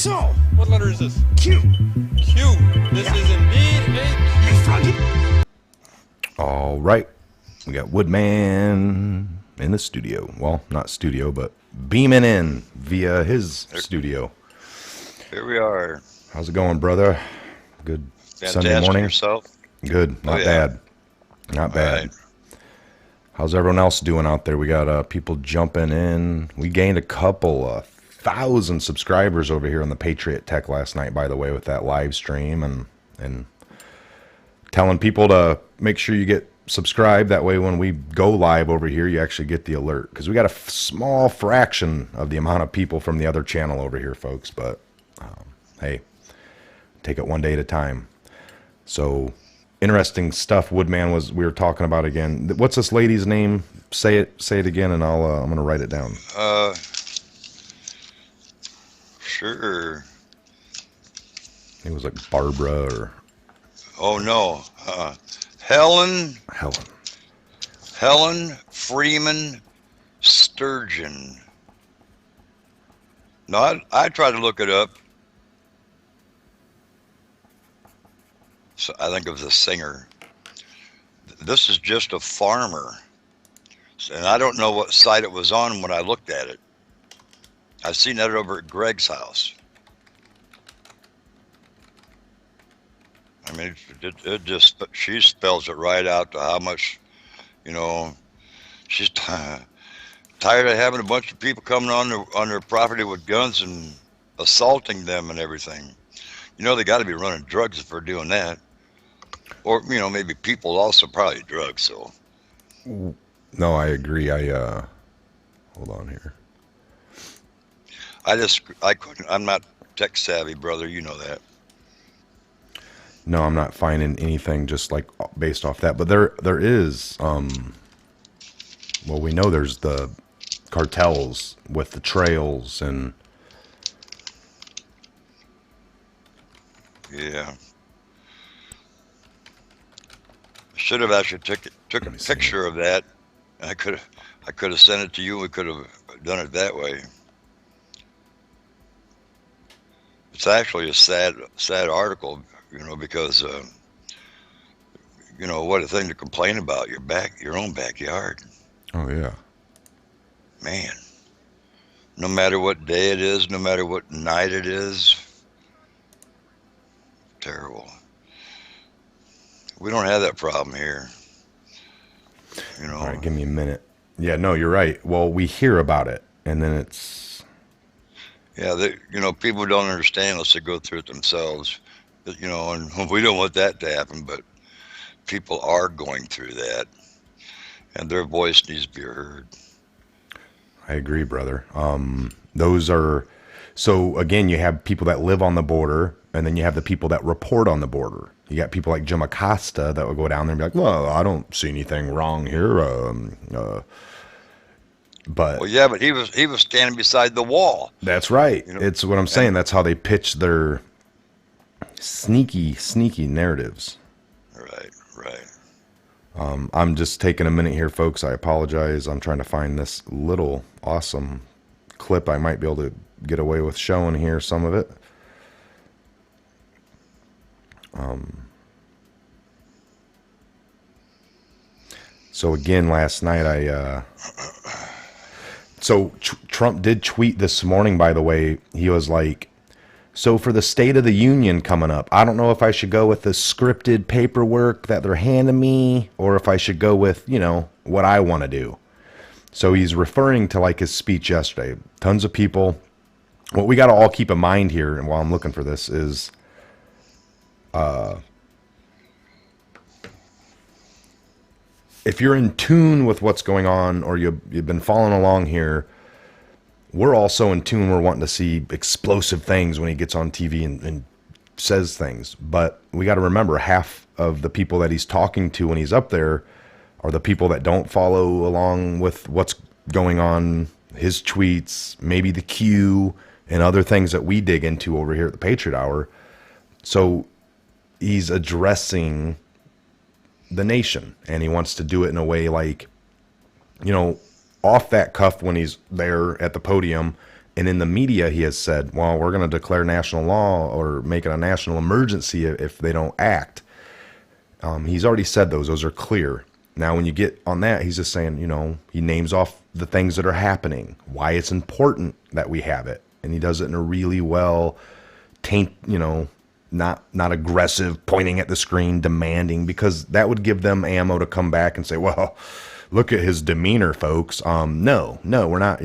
So, What letter is this? Q. Q. This is indeed a Q. All right. We got Woodman in the studio. Well, not studio, but beaming in via his studio. Here we are. How's it going, brother? Good Fantastic. Sunday morning? Yourself? Good. Not bad. Not bad. Right. How's everyone else doing out there? We got people jumping in. We gained a couple 1,000 subscribers over here on the Patriot Tech last night, by the way, with that live stream and telling people to make sure you get subscribed. That way when we go live over here, you actually get the alert. Because we got a small fraction of the amount of people from the other channel over here, folks. But, hey, take it one day at a time. So, interesting stuff we were talking about again. What's this lady's name? Say it again, and I'm going to write it down. Sure. It was like Barbara or... Oh, no. Helen Freeman Sturgeon. No, I tried to look it up. So I think it was a singer. This is just a farmer. And I don't know what site it was on when I looked at it. I've seen that over at Greg's house. I mean, it just, she spells it right out to how much, she's tired of having a bunch of people coming on their property with guns and assaulting them and everything. They got to be running drugs if they're doing that. Or, maybe people also probably drugs, so. No, I agree. Hold on here. I'm not tech savvy, brother. You know that. No, I'm not finding anything just like based off that. But there is, well, we know there's the cartels with the trails and. Yeah. Should have actually took a picture of that. I could have sent it to you. We could have done it that way. It's actually a sad article, because what a thing to complain about, your own backyard. Oh yeah. Man. No matter what day it is, no matter what night it is. Terrible. We don't have that problem here. All right, give me a minute. Yeah, no, you're right. Well, we hear about it, and then it's... Yeah, people don't understand unless they go through it themselves. And we don't want that to happen, but people are going through that, and their voice needs to be heard. I agree, brother. Those are... So, again, you have people that live on the border, and then you have the people that report on the border. You got people like Jim Acosta that will go down there and be like, well, I don't see anything wrong here. But well, yeah, but he was standing beside the wall. That's right. It's what I'm saying. That's how they pitch their sneaky narratives. Right. I'm just taking a minute here, folks. I apologize. I'm trying to find this little awesome clip I might be able to get away with showing here, some of it. So again, last night Trump did tweet this morning, by the way. He was like, so for the State of the Union coming up, I don't know if I should go with the scripted paperwork that they're handing me or if I should go with, what I want to do. So he's referring to like his speech yesterday. Tons of people. What we got to all keep in mind here, and while I'm looking for this, is if you're in tune with what's going on or you've been following along here, we're also in tune. We're wanting to see explosive things when he gets on TV and says things. But we got to remember, half of the people that he's talking to when he's up there are the people that don't follow along with what's going on, his tweets, maybe the Q, and other things that we dig into over here at the Patriot Hour. So he's addressing the nation, and he wants to do it in a way like, off that cuff when he's there at the podium, And in the media, he has said, well, we're going to declare national law or make it a national emergency if they don't act. He's already said those. Those are clear. Now, when you get on that, he's just saying, he names off the things that are happening, why it's important that we have it. And he does it in a really well not aggressive, pointing at the screen, demanding, because that would give them ammo to come back and say, well, look at his demeanor, folks. No, we're not,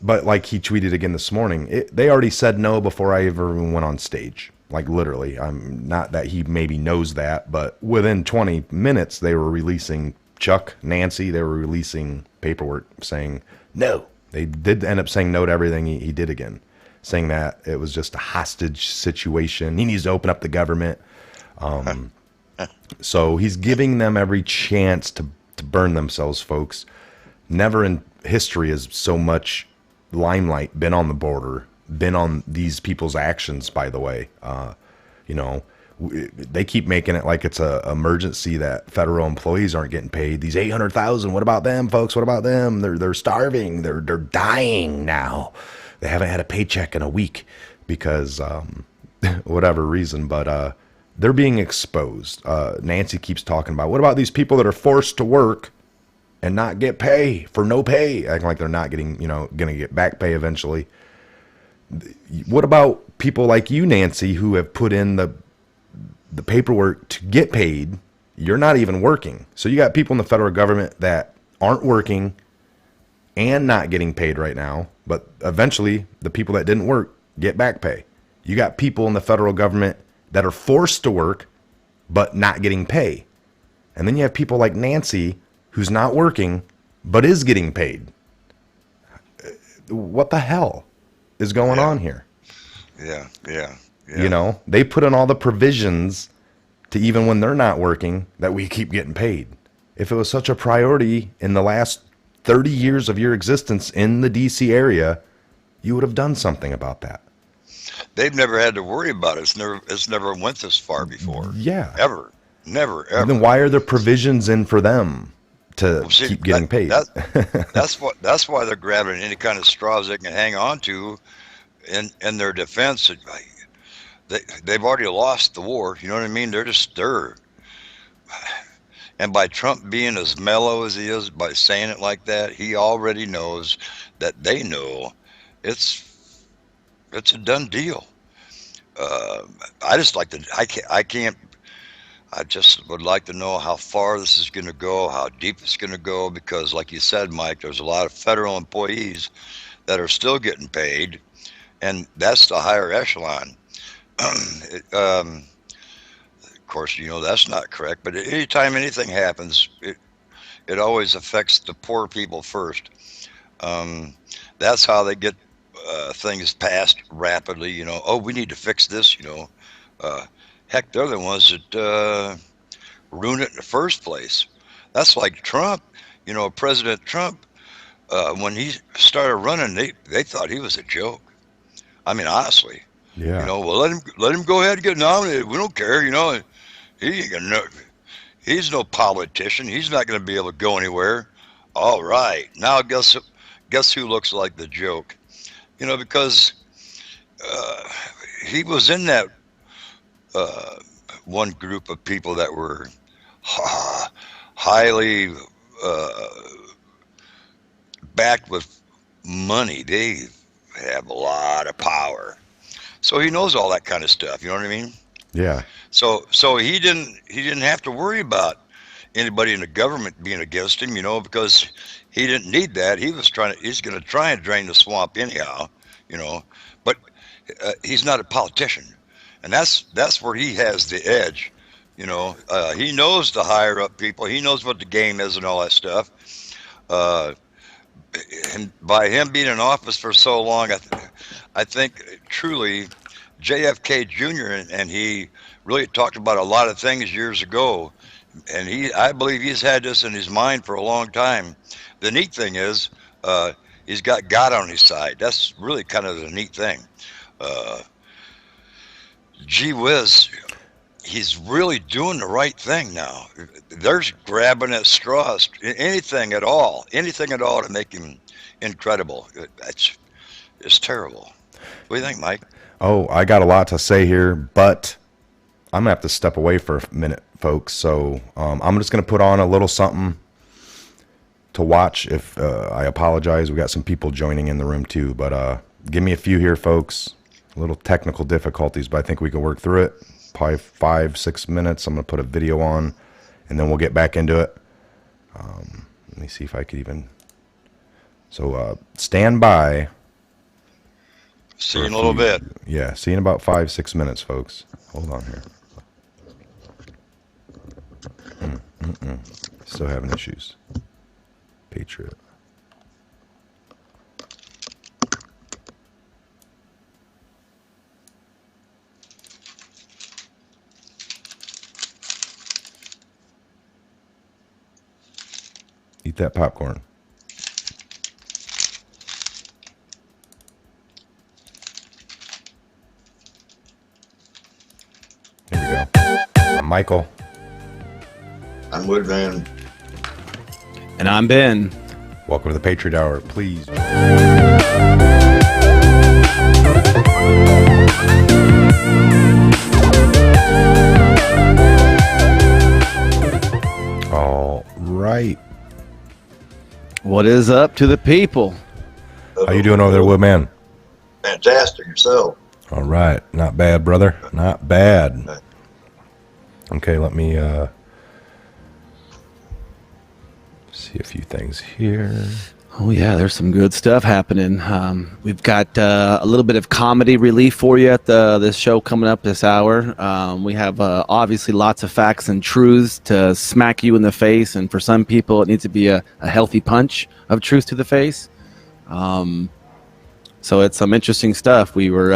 But like he tweeted again this morning, they already said no before I ever even went on stage. Like literally, I'm not that he maybe knows that, but within 20 minutes, they were releasing Chuck, Nancy, they were releasing paperwork saying no. They did end up saying no to everything he did again, saying that it was just a hostage situation. He needs to open up the government. So he's giving them every chance to burn themselves, folks. Never in history has so much limelight been on the border, been on these people's actions, by the way. They keep making it like it's a emergency that federal employees aren't getting paid. These 800,000, what about them, folks? What about them? They're starving. They're dying now. They haven't had a paycheck in a week because whatever reason, but they're being exposed. Nancy keeps talking about, what about these people that are forced to work and not get pay for no pay, acting like they're not getting, going to get back pay eventually. What about people like you, Nancy, who have put in the paperwork to get paid? You're not even working. So you got people in the federal government that aren't working and not getting paid right now, but eventually the people that didn't work get back pay. You got people in the federal government that are forced to work but not getting pay. And then you have people like Nancy who's not working but is getting paid. What the hell is going on here? Yeah. They put in all the provisions to, even when they're not working, that we keep getting paid. If it was such a priority in the last 30 years of your existence in the DC area, you would have done something about that. They've never had to worry about it. It's never went this far before. Yeah. Ever. Never, ever. And then why are there provisions in for them to keep getting paid? That's why they're grabbing any kind of straws they can hang on to in their defense. They've already lost the war. You know what I mean? And by Trump being as mellow as he is, by saying it like that, he already knows that they know it's a done deal. I just would like to know how far this is going to go, how deep it's going to go, because like you said, Mike, there's a lot of federal employees that are still getting paid, and that's the higher echelon. Of course, that's not correct, but anytime anything happens, it always affects the poor people first. That's how they get things passed rapidly. Oh, we need to fix this. Heck, they're the ones that ruined it in the first place. That's like Trump. President Trump, when he started running, they thought he was a joke. I mean, honestly. Yeah. Well, let him go ahead and get nominated. We don't care. He ain't gonna. He's no politician. He's not going to be able to go anywhere. All right, now guess who looks like the joke? Because he was in that one group of people that were highly backed with money. They have a lot of power. So he knows all that kind of stuff. You know what I mean? Yeah. So he didn't have to worry about anybody in the government being against him, because he didn't need that. He's going to try and drain the swamp anyhow, but he's not a politician, and that's where he has the edge. He knows the higher up people. He knows what the game is and all that stuff. And by him being in office for so long, I think truly JFK Jr. and he really talked about a lot of things years ago, and I believe he's had this in his mind for a long time. The neat thing is he's got God on his side. That's really kind of the neat thing. Gee whiz, he's really doing the right thing now. They're grabbing at straws, anything at all to make him incredible. It's terrible. What do you think, Mike? Oh, I got a lot to say here, but I'm gonna have to step away for a minute, folks. So I'm just gonna put on a little something to watch. If I apologize, we got some people joining in the room too, but give me a few here, folks. A little technical difficulties, but I think we can work through it. Probably 5-6 minutes. I'm gonna put a video on, and then we'll get back into it. Let me see if I could even. So stand by. See you in a little bit. Yeah, see you in about 5-6 minutes, folks. Hold on here. Still having issues. Patriot. Eat that popcorn. Here we go. I'm Michael. I'm Woodman. And I'm Ben. Welcome to the Patriot Hour. Please. All right. What is up to the people? How you doing over there, Woodman? Fantastic yourself. All right. Not bad, brother. Not bad. Okay, let me see a few things here. Oh yeah, there's some good stuff happening. We've got a little bit of comedy relief for you at this show coming up this hour. We have obviously lots of facts and truths to smack you in the face, and for some people, it needs to be a healthy punch of truth to the face. So it's some interesting stuff. We were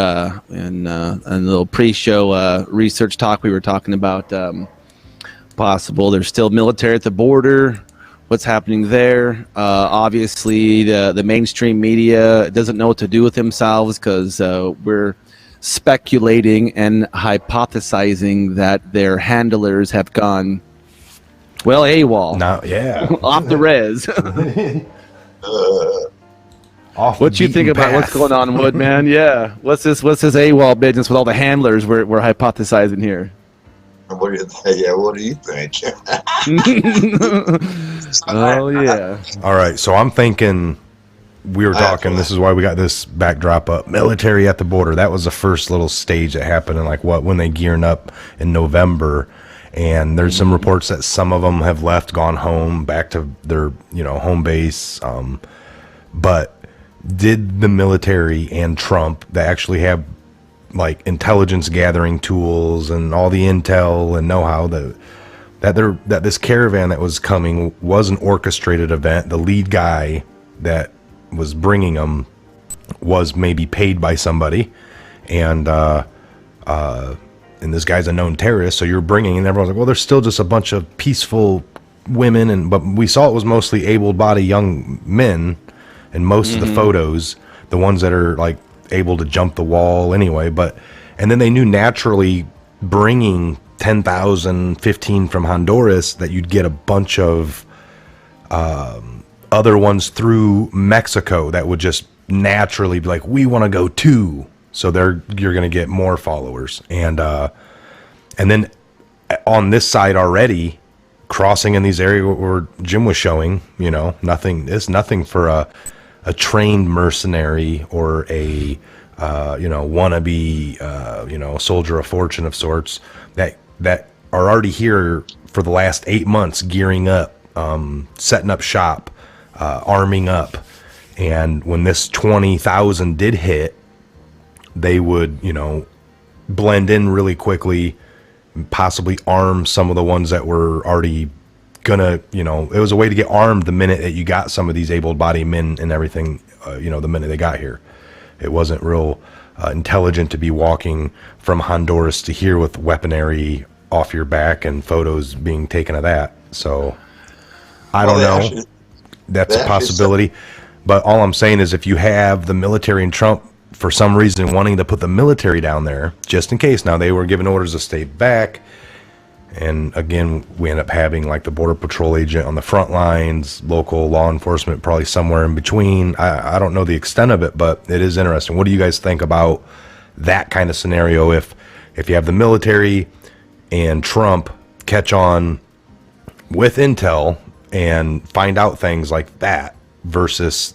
in a little pre-show research talk. We were talking about possible. There's still military at the border. What's happening there? Obviously, the mainstream media doesn't know what to do with themselves because we're speculating and hypothesizing that their handlers have gone, well, AWOL. Now, yeah. Off the res. Off What the you think beaten about what's path. going on, Woodman? Yeah. What's this AWOL business with all the handlers we're hypothesizing here? What do you think? Yeah, what do you think? Oh, yeah. All right, so I'm thinking we were talking. This is why we got this backdrop up. Military at the border. That was the first little stage that happened in when they gearing up in November. And there's some reports that some of them have left, gone home, back to their home base. But did the military and Trump that actually have intelligence gathering tools and all the intel and know-how that this caravan that was coming was an orchestrated event? The lead guy that was bringing them was maybe paid by somebody, and this guy's a known terrorist. So you're bringing, and everyone's like, well, there's still just a bunch of peaceful women, but we saw it was mostly able-bodied young men, and most of the photos, the ones that are able to jump the wall anyway. And then they knew naturally bringing 10,000, 15 from Honduras that you'd get a bunch of other ones through Mexico that would just naturally be like, we want to go too. So you're going to get more followers. And then on this side already, crossing in these areas where Jim was showing, nothing for a trained mercenary or a wannabe soldier of fortune of sorts that are already here for the last 8 months, gearing up, setting up shop, arming up. And when this 20,000 did hit, they would blend in really quickly, possibly arm some of the ones that were already gonna, it was a way to get armed the minute that you got some of these able-bodied men and everything, the minute they got here. It wasn't real intelligent to be walking from Honduras to here with weaponry off your back and photos being taken of that. So I don't know. That's a possibility. But all I'm saying is if you have the military and Trump for some reason wanting to put the military down there, just in case. Now, they were given orders to stay back, And again, we end up having like the Border Patrol agent on the front lines, local law enforcement probably somewhere in between. I don't know the extent of it, but it is interesting. What do you guys think about that kind of scenario if you have the military and Trump catch on with intel and find out things like that versus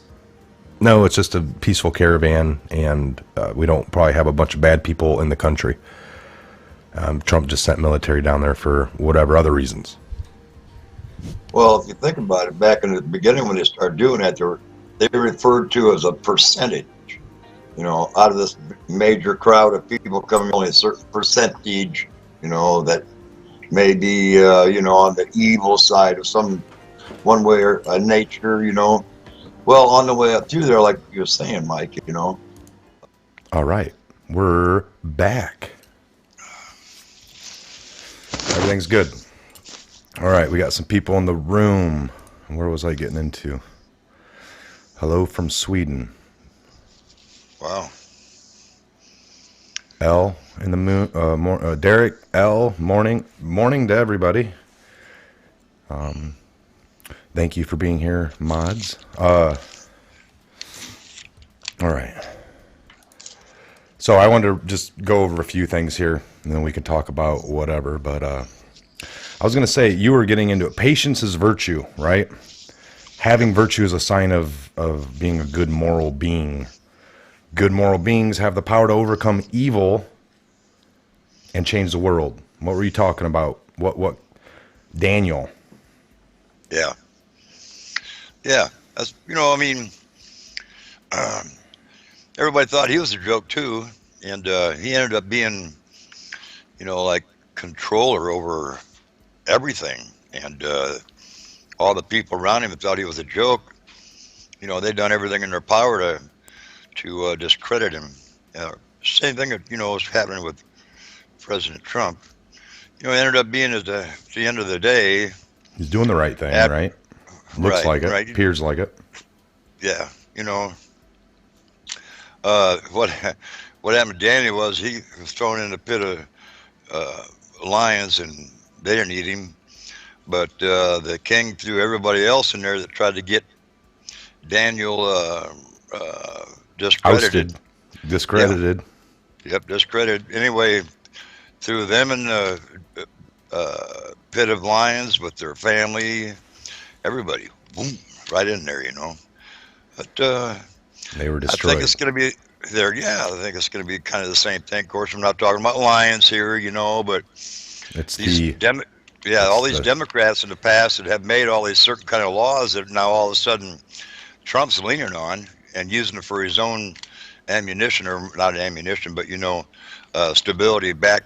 no, it's just a peaceful caravan and we don't probably have a bunch of bad people in the country. Trump just sent military down there for whatever other reasons. Well, if you think about it, back in the beginning when they started doing that, they referred to as a percentage. Out of this major crowd of people coming, only a certain percentage, that may be, on the evil side of some one way or nature, Well, on the way up through there, like you were saying, Mike, All right, we're back. Everything's good. All right, we got some people in the room. Where was I getting into? Hello from Sweden. Wow. L in the moon. Derek L. Morning to everybody. Thank you for being here, mods. All right. So I wanted to just go over a few things here, and then we can talk about whatever. But I was going to say, you were getting into it. Patience is virtue, right? Having virtue is a sign of being a good moral being. Good moral beings have the power to overcome evil and change the world. What were you talking about? What Daniel? Yeah. That's, everybody thought he was a joke too. And he ended up being, like controller over everything. And all the people around him thought he was a joke. They'd done everything in their power to discredit him. Same thing that, was happening with President Trump. It ended up being at the end of the day. He's doing the right thing, right? Looks like it, right. Appears like it. Yeah, what happened to Danny was he was thrown in a pit of lions, and they didn't eat him. But the king threw everybody else in there that tried to get Daniel discredited. Ousted. Discredited. Yeah. Yep, discredited. Anyway, threw them in the pit of lions with their family, everybody, boom, right in there, But they were destroyed. I think it's going to be there. Yeah, I think it's going to be kind of the same thing. Of course, I'm not talking about lions here, but it's these all these Democrats in the past that have made all these certain kind of laws that now all of a sudden Trump's leaning on and using it for his own ammunition, or not ammunition, but stability, back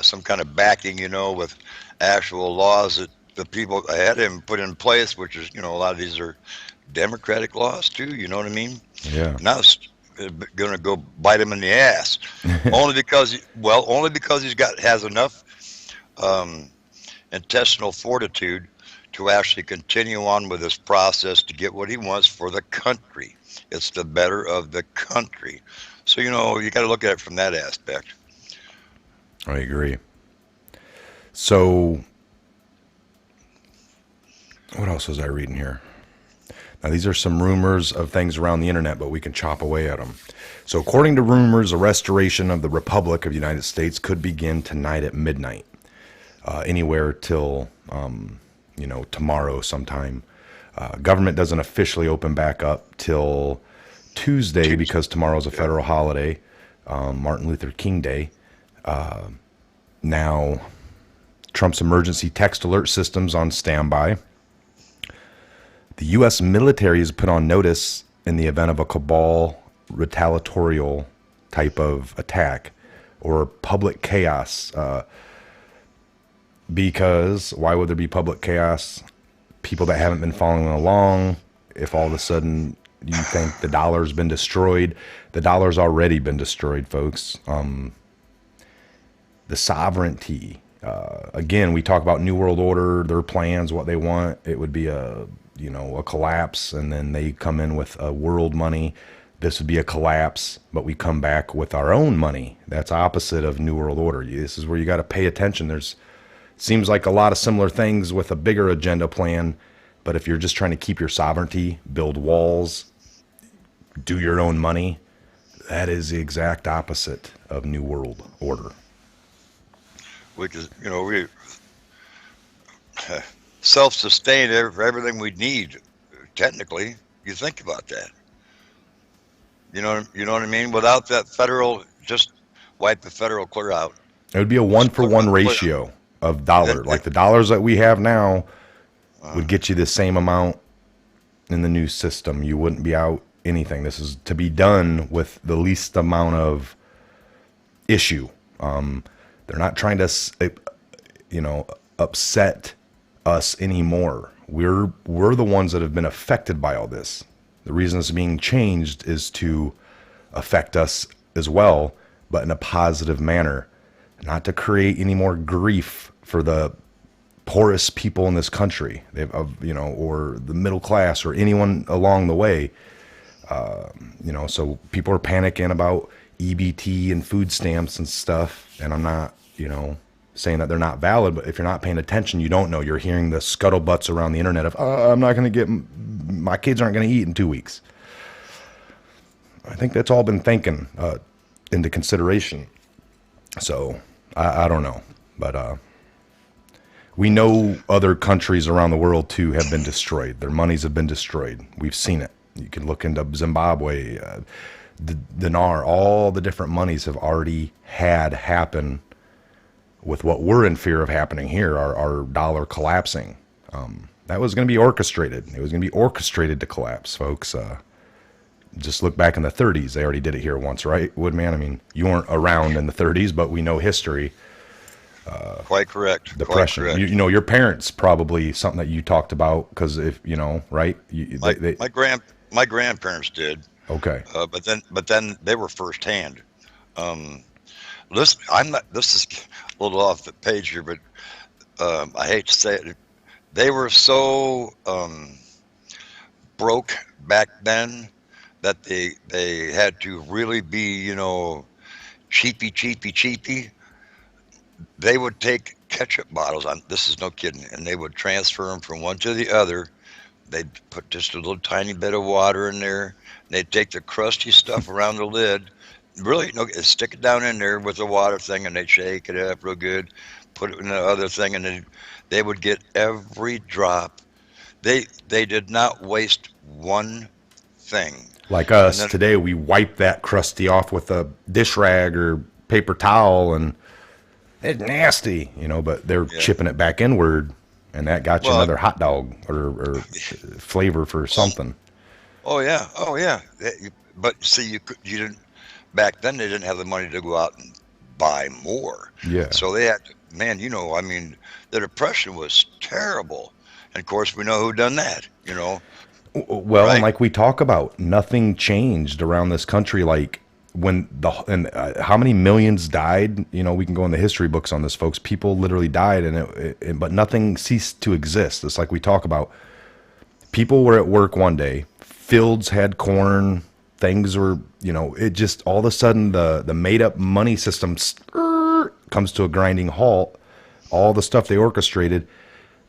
some kind of backing, with actual laws that the people had him put in place, which is, a lot of these are Democratic laws too. You know what I mean? Yeah. Now it's going to go bite him in the ass, only because he's has enough intestinal fortitude to actually continue on with this process to get what he wants for the country. It's the better of the country. So, you got to look at it from that aspect. I agree. So, what else was I reading here? Now, these are some rumors of things around the internet, but we can chop away at them. So, according to rumors, a restoration of the Republic of the United States could begin tonight at midnight, anywhere till, tomorrow sometime. Government doesn't officially open back up till Tuesday because tomorrow's a federal holiday, Martin Luther King Day. Now, Trump's emergency text alert system's on standby. The U.S. military is put on notice in the event of a cabal retaliatorial type of attack or public chaos. Because why would there be public chaos? People that haven't been following along, if all of a sudden you think the dollar's been destroyed, the dollar's already been destroyed, folks. The sovereignty. Again, we talk about New World Order, their plans, what they want. It would be a collapse, and then they come in with world money. This would be a collapse, but we come back with our own money. That's opposite of New World Order. This is where you got to pay attention. There's Seems like a lot of similar things with a bigger agenda plan. But if you're just trying to keep your sovereignty, build walls, do your own money, that is the exact opposite of New World Order. which is, we self-sustain for everything we need. Technically, you think about that. You know what I mean? Without that federal, just wipe the federal clear out. It would be a one Just for clear, one clear. ratio of Then, dollar. then Like the dollars that we have now uh, would get you the same amount in the new system. You wouldn't be out anything. This is to be done with the least amount of issue. They're not trying to, upset us anymore. We're the ones that have been affected by all this. The reason it's being changed is to affect us as well, but in a positive manner, not to create any more grief for the poorest people in this country, or the middle class or anyone along the way. So people are panicking about EBT and food stamps and stuff. And I'm not, saying that they're not valid, but if you're not paying attention, you don't know. You're hearing the scuttlebutts around the internet of, I'm not going to my kids aren't going to eat in 2 weeks. I think that's all been taken into consideration. So I don't know, but we know other countries around the world too have been destroyed. Their monies have been destroyed. We've seen it. You can look into Zimbabwe, the dinar, all the different monies have already had happen with what we're in fear of happening here, our dollar collapsing. That was going to be orchestrated. It was going to be orchestrated to collapse, folks. Just look back in the 30s. They already did it here once, right, Woodman? I mean, you weren't around in the 30s, but we know history. quite correct. Depression. Quite correct. Your parents probably something that you talked about because if right, My grandparents did, okay. but then they were firsthand. Um, Listen, I'm not. This is a little off the page here, but I hate to say it. They were so broke back then that they had to really be, cheapy, cheapy, cheapy. They would take ketchup bottles. This is no kidding, and they would transfer them from one to the other. They'd put just a little tiny bit of water in there. They'd take the crusty stuff around the lid, really, no, stick it down in there with the water thing, and they'd shake it up real good, put it in the other thing, and then they would get every drop. They did not waste one thing. Like And us then, today, we wipe that crusty off with a dish rag or paper towel, and it's nasty, but they're yeah, chipping it back inward, and that got you well, another hot dog or flavor for something. oh yeah. But see, you didn't back then. They didn't have the money to go out and buy more, Yeah. so they had to. Man, I mean, the depression was terrible, and of course we know who done that. Well, and Right? like we talk about, nothing changed around this country. Like how many millions died? We can go in the history books on this, folks. People literally died, but nothing ceased to exist. It's like we talk about. People were at work one day, fields had corn, things were, it just all of a sudden the made up money system comes to a grinding halt. All the stuff they orchestrated,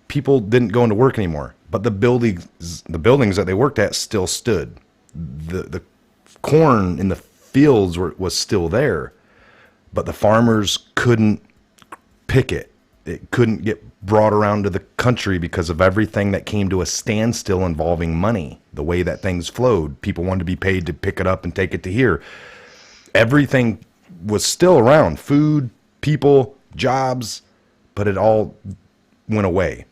people didn't go into work anymore, but the buildings that they worked at still stood. The corn in the fields was still there, but the farmers couldn't pick it. It couldn't get brought around to the country because of everything that came to a standstill involving money. The way that things flowed, people wanted to be paid to pick it up and take it to here. Everything was still around: food, people, jobs, but it all went away.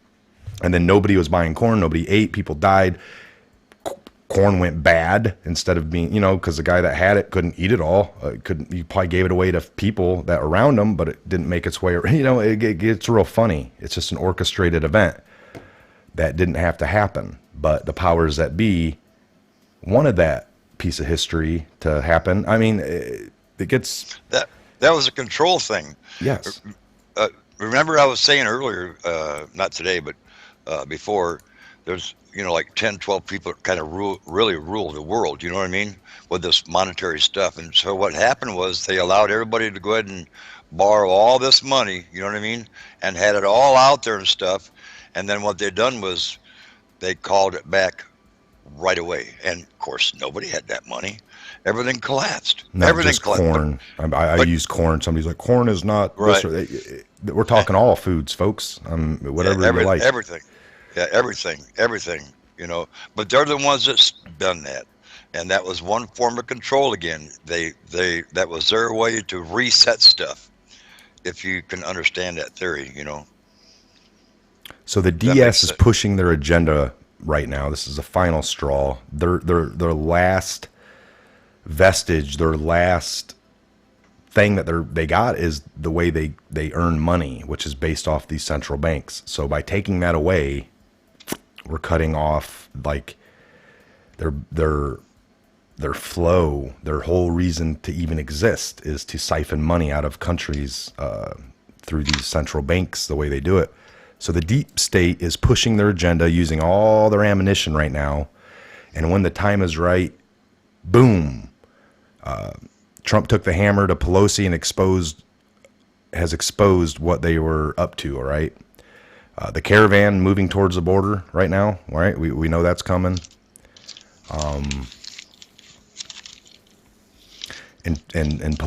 And then nobody was buying corn. Nobody ate. People died. Corn went bad instead of being, because the guy that had it couldn't eat it all. He probably gave it away to people that were around him, but it didn't make its way. It gets real funny. It's just an orchestrated event that didn't have to happen. But the powers that be wanted that piece of history to happen. I mean, it gets, That was a control thing. yes. Uh, Remember, I was saying earlier, not today, but before, there's like 10, 12 people that kind of really rule the world. You know what I mean? With this monetary stuff. And so what happened was they allowed everybody to go ahead and borrow all this money, you know what I mean, and had it all out there and stuff. And then what they done was they called it back right away. And of course, nobody had that money. Everything collapsed. Not Everything just collapsed. corn. I But use corn. Somebody's like, corn is not this. right, Or we're talking all foods, folks. yeah, Whatever you like. everything, yeah, everything. You know, but they're the ones that's done that, and that was one form of control again. They that was their way to reset stuff. If you can understand that theory, So the that makes DS is sense. pushing their agenda right now. This is the final straw. Their last vestige, their last thing that they got is the way they earn money, which is based off these central banks. So by taking that away, we're cutting off like their their flow, their whole reason to even exist is to siphon money out of countries through these central banks, the way they do it. So the deep state is pushing their agenda using all their ammunition right now. And when the time is right, boom, Trump took the hammer to Pelosi and has exposed what they were up to, all right? The caravan moving towards the border right now, all right? We know that's coming. And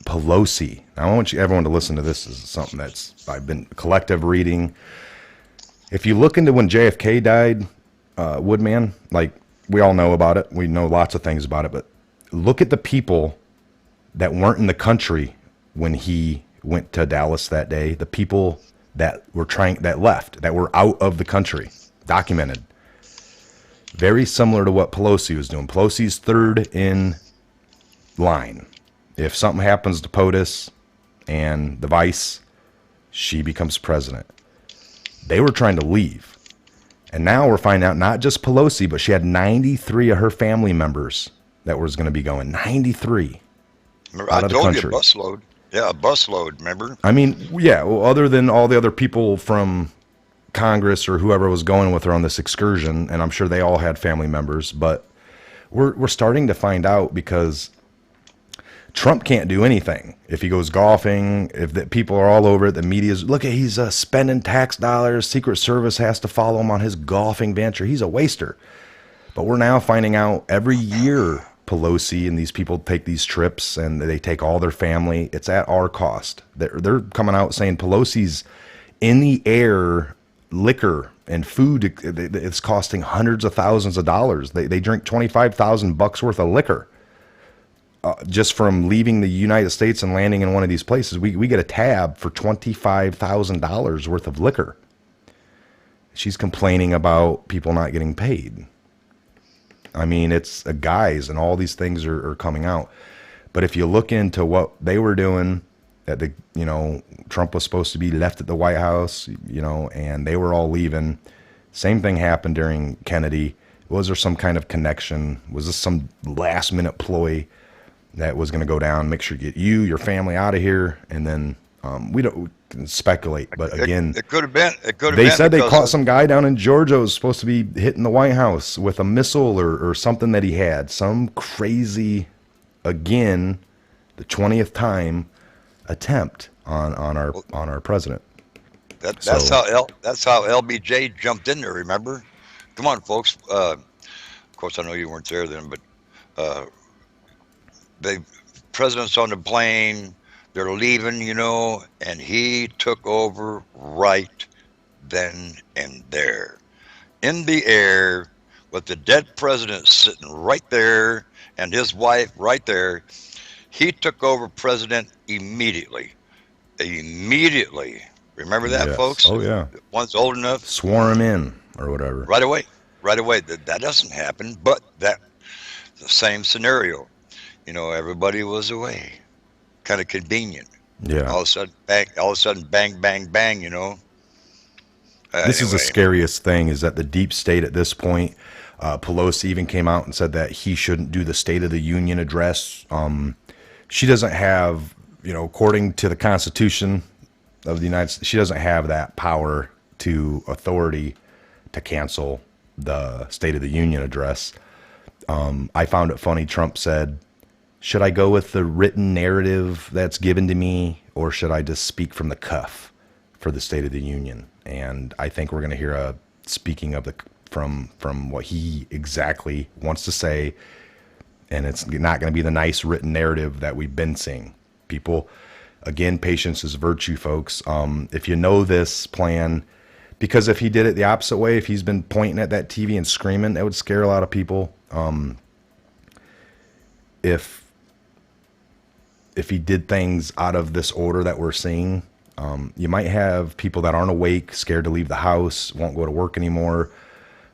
Pelosi. I want everyone to listen to this. This is something that's I've been collective reading. If you look into when JFK died, Woodman, like we all know about it. We know lots of things about it, but look at the people that weren't in the country when he went to Dallas that day. The people that left, that were out of the country, documented. Very similar to what Pelosi was doing. Pelosi's third in line. If something happens to POTUS and the vice, she becomes president. They were trying to leave. And now we're finding out not just Pelosi, but she had 93 of her family members that was going to be going. 93 Remember, I out of the told you a country. busload. Yeah, a busload. Remember? I mean, yeah, well, other than all the other people from Congress or whoever was going with her on this excursion, and I'm sure they all had family members, but we're starting to find out because Trump can't do anything. If he goes golfing, if the people are all over it, the media's, look at, he's spending tax dollars, Secret Service has to follow him on his golfing venture. He's a waster. But we're now finding out every year Pelosi and these people take these trips and they take all their family. It's at our cost. They're coming out saying Pelosi's in the air liquor and food. It's costing hundreds of thousands of dollars. They drink $25,000 worth of liquor. Just from leaving the United States and landing in one of these places, we get a tab for $25,000 worth of liquor. She's complaining about people not getting paid. I mean, it's guys, and all these things are coming out. But if you look into what they were doing, that Trump was supposed to be left at the White House, and they were all leaving. Same thing happened during Kennedy. Was there some kind of connection? Was this some last minute ploy that was going to go down, make sure you get your family out of here, and then we can speculate. But again, It could have been. It could have they been said they because caught some guy down in Georgia who was supposed to be hitting the White House with a missile or something that he had. Some crazy, again, the 20th time attempt on our president. that's So how LBJ jumped in there. Remember? Come on, folks. Of course, I know you weren't there then, but uh, the president's on the plane. They're leaving, and he took over right then and there, in the air, with the dead president sitting right there and his wife right there. He took over president immediately. Immediately. Remember that, yes, folks? oh yeah, Once old enough, swore him in or whatever. right away. Right away. That doesn't happen, but that's the same scenario. Everybody was away. Kind of convenient. Yeah. All of a sudden, bang, bang, bang. This is the Anyway, scariest thing is that the deep state at this point, Pelosi even came out and said that he shouldn't do the State of the Union address. She doesn't have, according to the Constitution of the United States, she doesn't have that power to authority to cancel the State of the Union address. I found it funny. Trump said, Should I go with the written narrative that's given to me, or should I just speak from the cuff for the State of the Union? And I think we're going to hear a speaking of the from what he exactly wants to say, and it's not going to be the nice written narrative that we've been seeing. People, again, patience is virtue, folks. If you know this plan, because if he did it the opposite way, if he's been pointing at that TV and screaming, that would scare a lot of people. If he did things out of this order that we're seeing, you might have people that aren't awake, scared to leave the house, won't go to work anymore.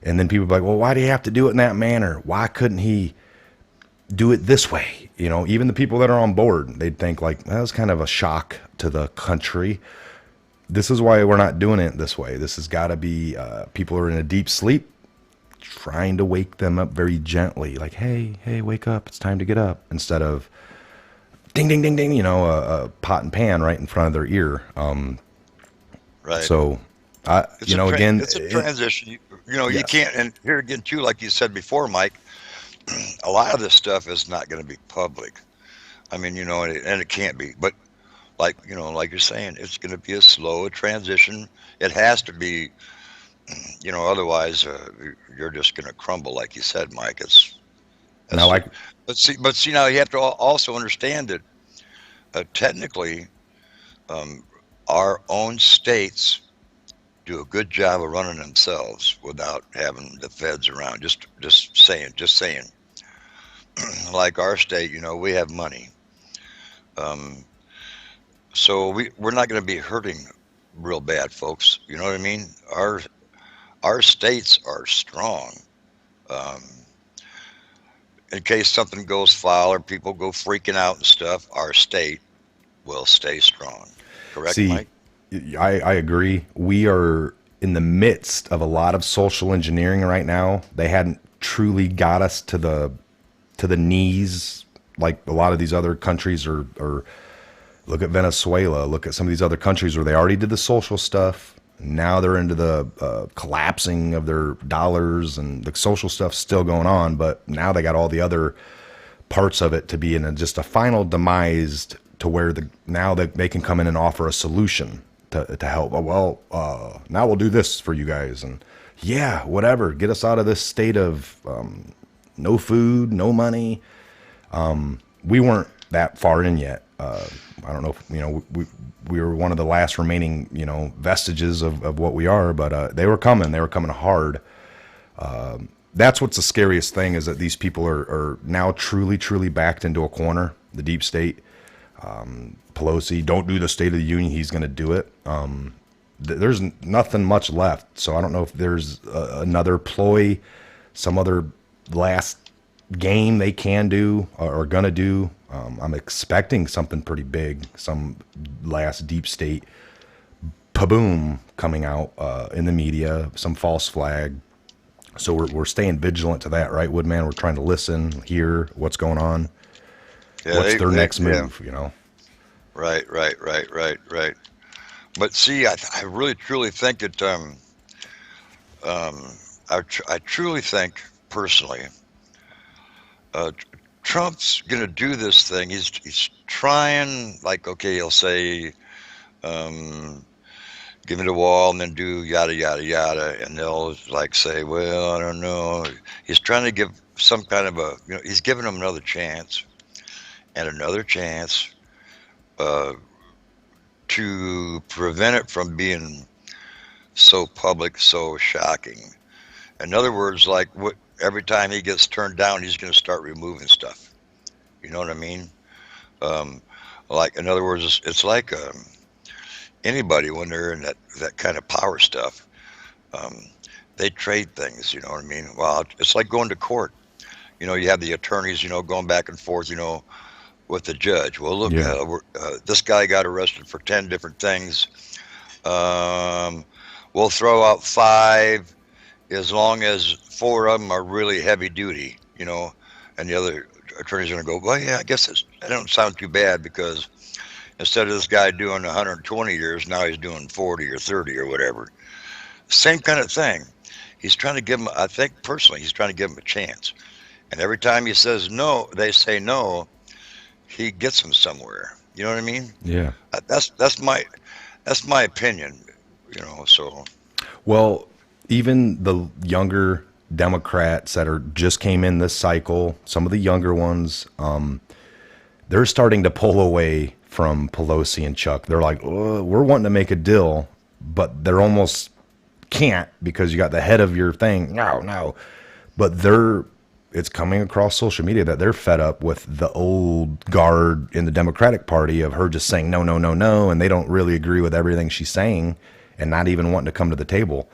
And then people be like, well, why do you have to do it in that manner? Why couldn't he do it this way? You know, even the people that are on board, they'd think like, that was kind of a shock to the country. This is why we're not doing it this way. This has got to be, people are in a deep sleep, trying to wake them up very gently. Like, hey, wake up. It's time to get up. Instead of ding, ding, ding, ding, you know, a pot and pan right in front of their ear. Right. So, It's you know, again, it's a transition. You yes. can't, and here again too, like you said before, Mike, a lot of this stuff is not going to be public. I mean, and it can't be. But like you're saying, it's going to be a slow transition. It has to be, otherwise you're just going to crumble, like you said, Mike. Now, like, But see, now you have to also understand that technically, our own states do a good job of running themselves without having the feds around. Just saying. Like our state, we have money, um, so we're not going to be hurting real bad, folks. You know what I mean? Our states are strong. Um, in case something goes foul or people go freaking out and stuff, our state will stay strong. Correct, see, Mike? I agree. We are in the midst of a lot of social engineering right now. They hadn't truly got us to the knees like a lot of these other countries or look at Venezuela, look at some of these other countries where they already did the social stuff. Now they're into the collapsing of their dollars, and the social stuff's still going on, but now they got all the other parts of it to be in just a final demise to where now that they can come in and offer a solution to help. Oh, well, now we'll do this for you guys, and yeah, whatever, get us out of this state of no food, no money. We weren't that far in yet. I don't know if, we were one of the last remaining, vestiges of what we are, but they were coming hard. That's what's the scariest thing, is that these people are now truly, truly backed into a corner. The deep state, Pelosi, don't do the State of the Union. He's going to do it. There's nothing much left. So I don't know if there's another ploy, some other last game they can do or going to do. I'm expecting something pretty big, some last deep state paboom coming out in the media, some false flag. So we're staying vigilant to that, right, Woodman? We're trying to listen, hear what's going on. Yeah, What's their next yeah. move, Right. But see, I really truly think that I truly think personally, Trump's gonna do this thing. He's trying, like, okay, he'll say, um, give me the wall and then do yada yada yada, and they'll like say, well, I don't know. He's trying to give some kind of he's giving them another chance and another chance uh, to prevent it from being so public, so shocking. In other words, like every time he gets turned down, he's going to start removing stuff. You know what I mean? Um, like, in other words, it's like anybody when they're in that kind of power stuff, um, they trade things. You know what I mean? Well, it's like going to court. You have the attorneys, going back and forth, with the judge. Well, look, Yeah. this guy got arrested for 10 different things. Um, we'll throw out 5 as long as 4 of them are really heavy duty, and the other attorney's going to go, well, yeah, I guess that don't sound too bad, because instead of this guy doing 120 years, now he's doing 40 or 30 or whatever. Same kind of thing. He's trying to give him, he's trying to give him a chance. And every time he says no, they say no. he gets them somewhere. You know what I mean? Yeah. That's my opinion. So Well, even the younger Democrats that are just came in this cycle, some of the younger ones, they're starting to pull away from Pelosi and Chuck. They're like, "Oh, we're wanting to make a deal, but they're almost can't because you got the head of your thing. No, no. But it's coming across social media that they're fed up with the old guard in the Democratic Party of her just saying no, no, no, no, and they don't really agree with everything she's saying and not even wanting to come to the table.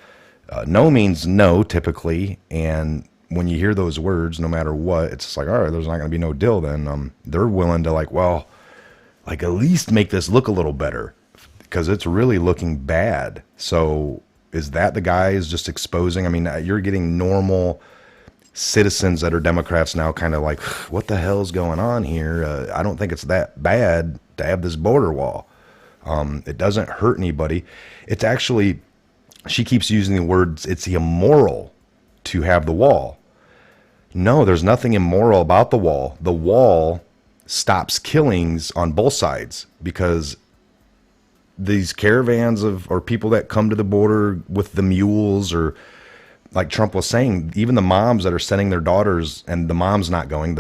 No means no typically, and when you hear those words, no matter what, it's just like, all right, there's not going to be no deal. Then they're willing to like at least make this look a little better because it's really looking bad. So is that the guys just exposing? I mean, you're getting normal citizens that are Democrats now kind of like, what the hell's going on here? I don't think it's that bad to have this border wall. It doesn't hurt anybody. It's actually, she keeps using the words, it's immoral to have the wall. No, there's nothing immoral about the wall. The wall stops killings on both sides because these caravans or people that come to the border with the mules, or like Trump was saying, even the moms that are sending their daughters, and the mom's not going,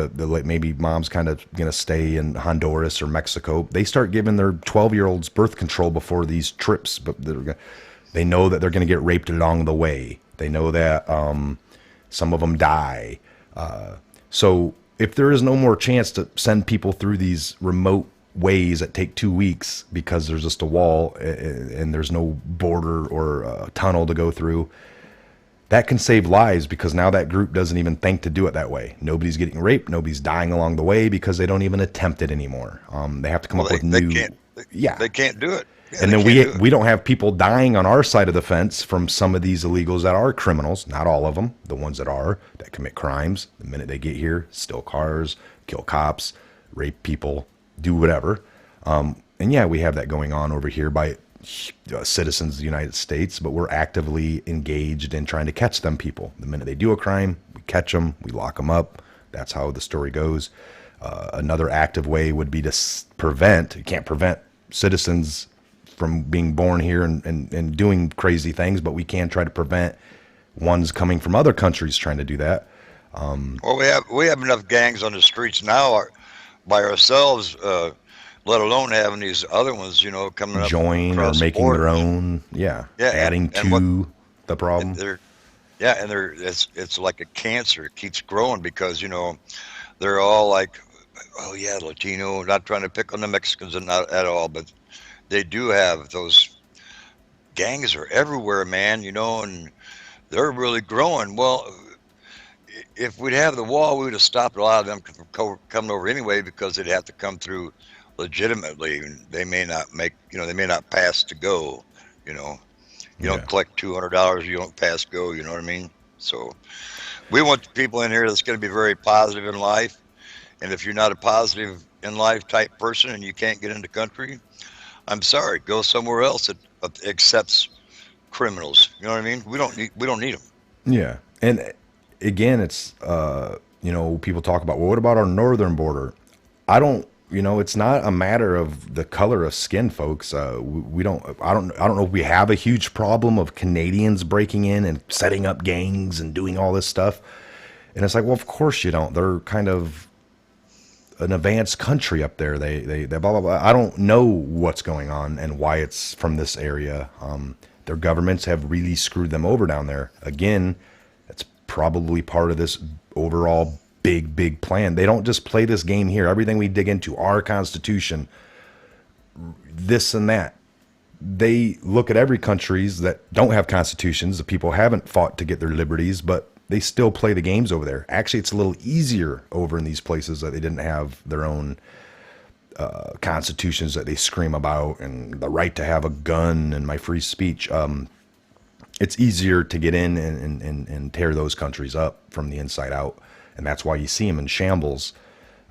maybe mom's kind of going to stay in Honduras or Mexico. They start giving their 12-year-olds birth control before these trips, but they know that they're going to get raped along the way. They know that some of them die. So if there is no more chance to send people through these remote ways that take 2 weeks because there's just a wall and there's no border or a tunnel to go through, that can save lives because now that group doesn't even think to do it that way. Nobody's getting raped. Nobody's dying along the way because they don't even attempt it anymore. They have to come up with new. They can't do it. Yeah, and then we don't have people dying on our side of the fence from some of these illegals that are criminals. Not all of them. The ones that commit crimes the minute they get here, steal cars, kill cops, rape people, do whatever. And yeah, we have that going on over here by citizens of the United States, but we're actively engaged in trying to catch them people. The minute they do a crime, we catch them, we lock them up. That's how the story goes. Another active way would be to prevent. You can't prevent citizens from being born here and doing crazy things, but we can try to prevent ones coming from other countries trying to do that. Well, we have enough gangs on the streets now by ourselves, let alone having these other ones, coming up Join or across the making their borders. own, Yeah, adding to the problem. It's like a cancer. It keeps growing because they're all like, oh yeah, Latino. Not trying to pick on the Mexicans and not at all, but they do have those gangs are everywhere, man. And they're really growing. Well, if we'd have the wall, we would have stopped a lot of them from coming over anyway because they'd have to come through legitimately. And they may not they may not pass to go. You know, you Yeah. don't collect $200, you don't pass go. You know what I mean? So we want the people in here that's going to be very positive in life. And if you're not a positive in life type person and you can't get into country, I'm sorry, go somewhere else that accepts criminals. You know what I mean? We don't need them. Yeah. And again, it's, people talk about, well, what about our northern border? I don't, it's not a matter of the color of skin, folks. I don't know if we have a huge problem of Canadians breaking in and setting up gangs and doing all this stuff. And it's like, well, of course you don't. They're kind of an advanced country up there. They blah, blah, blah. I don't know what's going on and why it's from this area. Their governments have really screwed them over down there. Again, it's probably part of this overall big plan. They don't just play this game here. Everything we dig into, our Constitution, this and that. They look at every countries that don't have constitutions. The people haven't fought to get their liberties, but they still play the games over there. Actually, it's a little easier over in these places that they didn't have their own constitutions that they scream about and the right to have a gun and my free speech. It's easier to get in and tear those countries up from the inside out. And that's why you see them in shambles.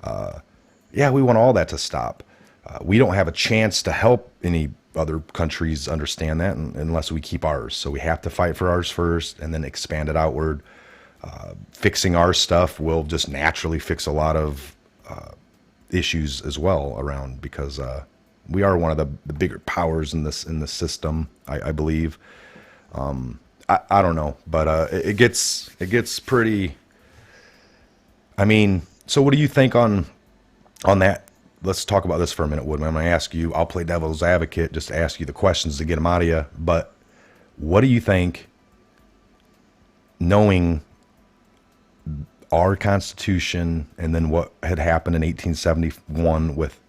We want all that to stop. We don't have a chance to help any other countries understand that unless we keep ours. So we have to fight for ours first and then expand it outward. Fixing our stuff will just naturally fix a lot of issues as well around, because we are one of the bigger powers in the system, I believe. I don't know, but it gets pretty. I mean, so what do you think on that? Let's talk about this for a minute, Woodman. I'm going to ask you. I'll play devil's advocate, just to ask you the questions to get them out of you. But what do you think, knowing our Constitution and then what had happened in 1871 with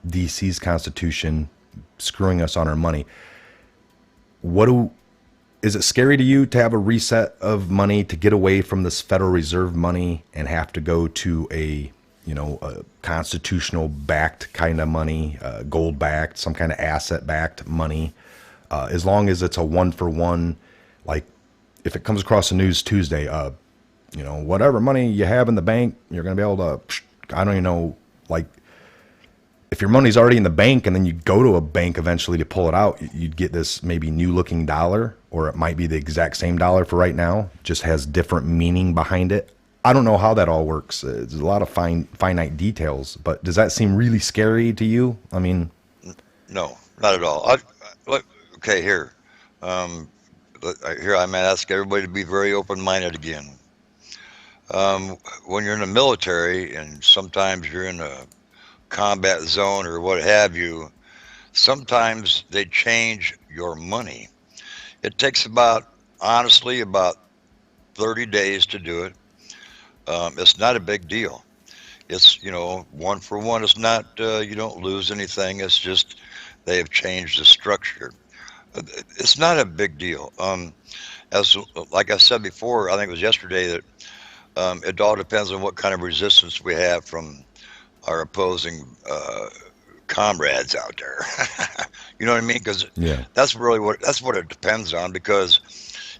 DC's Constitution screwing us on our money? Is it scary to you to have a reset of money, to get away from this Federal Reserve money and have to go to a constitutional backed kind of money, gold backed, some kind of asset backed money, as long as it's a 1-for-1, like if it comes across the news Tuesday, whatever money you have in the bank, you're going to be able to, I don't even know, like, if your money's already in the bank and then you go to a bank eventually to pull it out, you'd get this maybe new looking dollar, or it might be the exact same dollar for right now, just has different meaning behind it. I don't know how that all works. There's a lot of finite details, but does that seem really scary to you? I mean, No, not at all. Okay, here. Here I'm gonna ask everybody to be very open-minded again. When you're in the military and sometimes you're in a combat zone or what have you, sometimes they change your money. It takes honestly, about 30 days to do it. It's not a big deal. It's, 1-for-1. It's not, you don't lose anything. It's just they have changed the structure. It's not a big deal. Like I said before, I think it was yesterday, that it all depends on what kind of resistance we have from our opposing comrades out there. You know what I mean? Because yeah, that's what it depends on. Because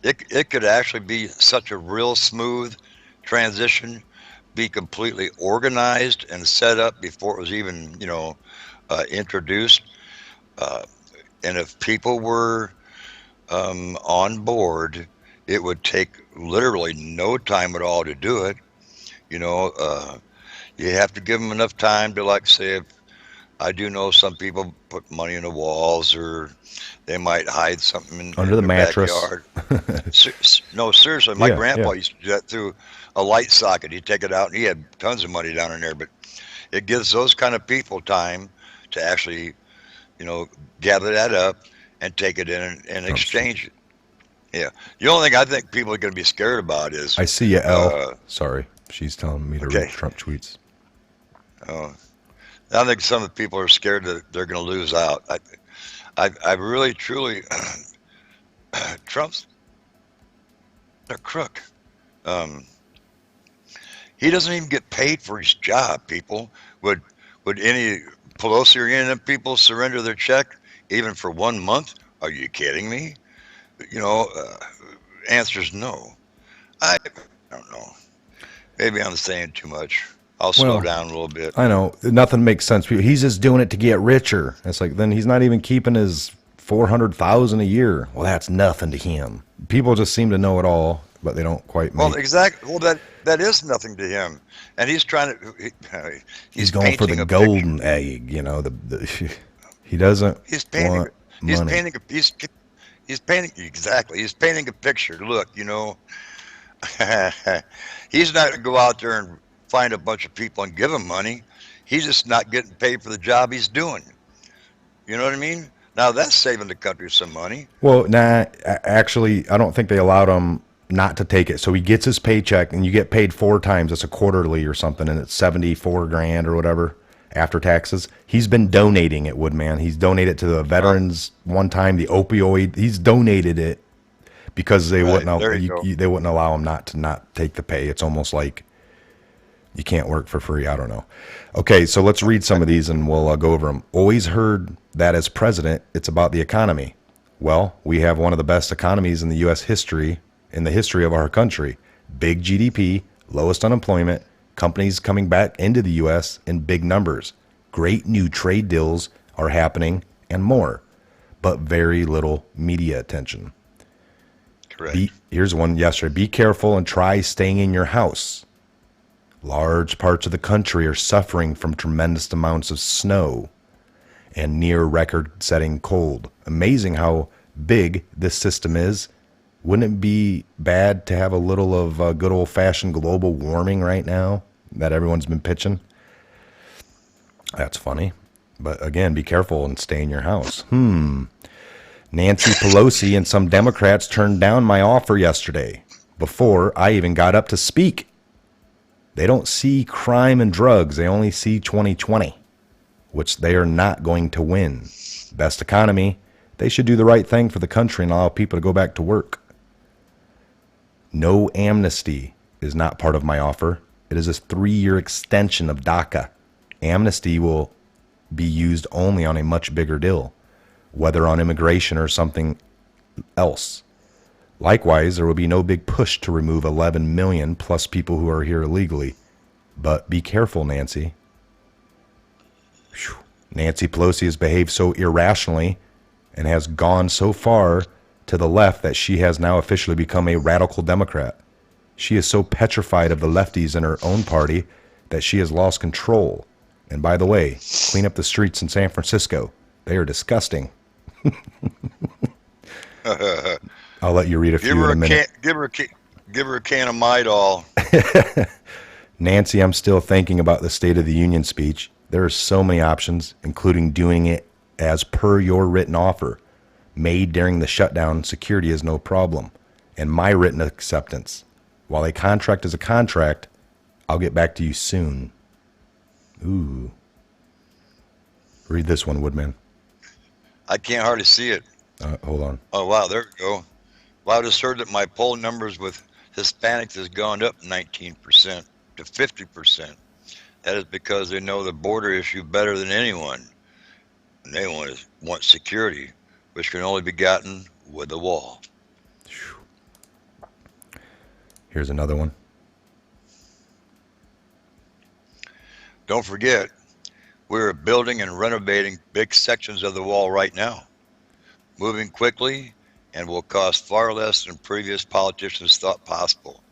it could actually be such a real smooth transition, be completely organized and set up before it was even introduced. And if people were on board, it would take literally no time at all to do it. You know, you have to give them enough time to, like, say, if I do know some people put money in the walls, or they might hide something under in the their mattress. backyard. No, seriously, my grandpa used to do that through a light socket. He'd take it out, and he had tons of money down in there. But it gives those kind of people time to actually, gather that up and take it in and exchange it. Yeah. The only thing I think people are going to be scared about is. I see you, L. Sorry, she's telling me to read Trump tweets. Oh, I think some of the people are scared that they're going to lose out. I really, truly, Trump's a crook. He doesn't even get paid for his job. People would any Pelosi or any of them people surrender their check even for 1 month? Are you kidding me? Answer's no. I don't know. Maybe I'm saying too much. I'll slow down a little bit. I know nothing makes sense. He's just doing it to get richer. It's like, then he's not even keeping his 400,000 a year. Well, that's nothing to him. People just seem to know it all, but they don't quite. Well, exactly. Well, that is nothing to him, and he's trying to. He's going for the golden egg. He doesn't. He's painting. Want he's money. painting. He's painting exactly. He's painting a picture. Look, he's not going to go out there and find a bunch of people and give them money. He's just not getting paid for the job he's doing. You know what I mean? Now that's saving the country some money. Well, actually, I don't think they allowed him not to take it. So he gets his paycheck, and you get paid 4 times. It's a quarterly or something, and it's 74 grand or whatever after taxes. He's been donating it, Woodman. He's donated to the veterans one time, the opioid. He's donated it because they wouldn't allow him not to take the pay. It's almost like you can't work for free. I don't know. Okay, so let's read some of these and we'll go over them. Always heard that as president, it's about the economy. Well, we have one of the best economies in the U.S. history, in the history of our country. Big GDP, lowest unemployment, companies coming back into the U.S. in big numbers. Great new trade deals are happening and more, but very little media attention. Correct. Here's one yesterday. Be careful and try staying in your house. Large parts of the country are suffering from tremendous amounts of snow and near record-setting cold. Amazing how big this system is. Wouldn't it be bad to have a little of good old-fashioned global warming right now that everyone's been pitching? That's funny. But again, be careful and stay in your house. Nancy Pelosi and some Democrats turned down my offer yesterday before I even got up to speak. They don't see crime and drugs. They only see 2020, which they are not going to win. Best economy. They should do the right thing for the country and allow people to go back to work. No amnesty is not part of my offer. It is a 3-year extension of DACA. Amnesty will be used only on a much bigger deal, whether on immigration or something else. Likewise, there will be no big push to remove 11 million plus people who are here illegally. But be careful, Nancy. Whew. Nancy Pelosi has behaved so irrationally and has gone so far to the left that she has now officially become a radical Democrat. She is so petrified of the lefties in her own party that she has lost control. And by the way, clean up the streets in San Francisco. They are disgusting. I'll let you read a few in a minute. Give her a can of Midol. Nancy, I'm still thinking about the State of the Union speech. There are so many options, including doing it as per your written offer. Made during the shutdown, security is no problem. And my written acceptance. While a contract is a contract, I'll get back to you soon. Ooh. Read this one, Woodman. I can't hardly see it. Hold on. Oh, wow, there we go. Well, I just heard that my poll numbers with Hispanics has gone up 19% to 50%. That is because they know the border issue better than anyone. And they want security, which can only be gotten with a wall. Here's another one. Don't forget, we're building and renovating big sections of the wall right now, moving quickly and will cost far less than previous politicians thought possible.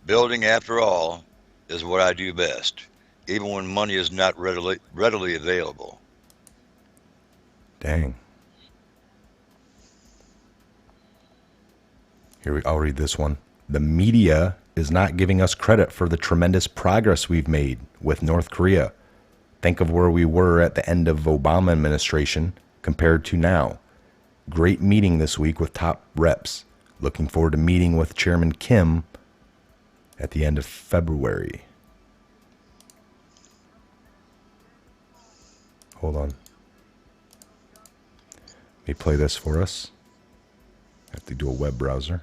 Building, after all, is what I do best, even when money is not readily available. Dang. I'll read this one. The media is not giving us credit for the tremendous progress we've made with North Korea. Think of where we were at the end of Obama administration compared to now. Great meeting this week with top reps. Looking forward to meeting with Chairman Kim at the end of February. Hold on. Let me play this for us. I have to do a web browser.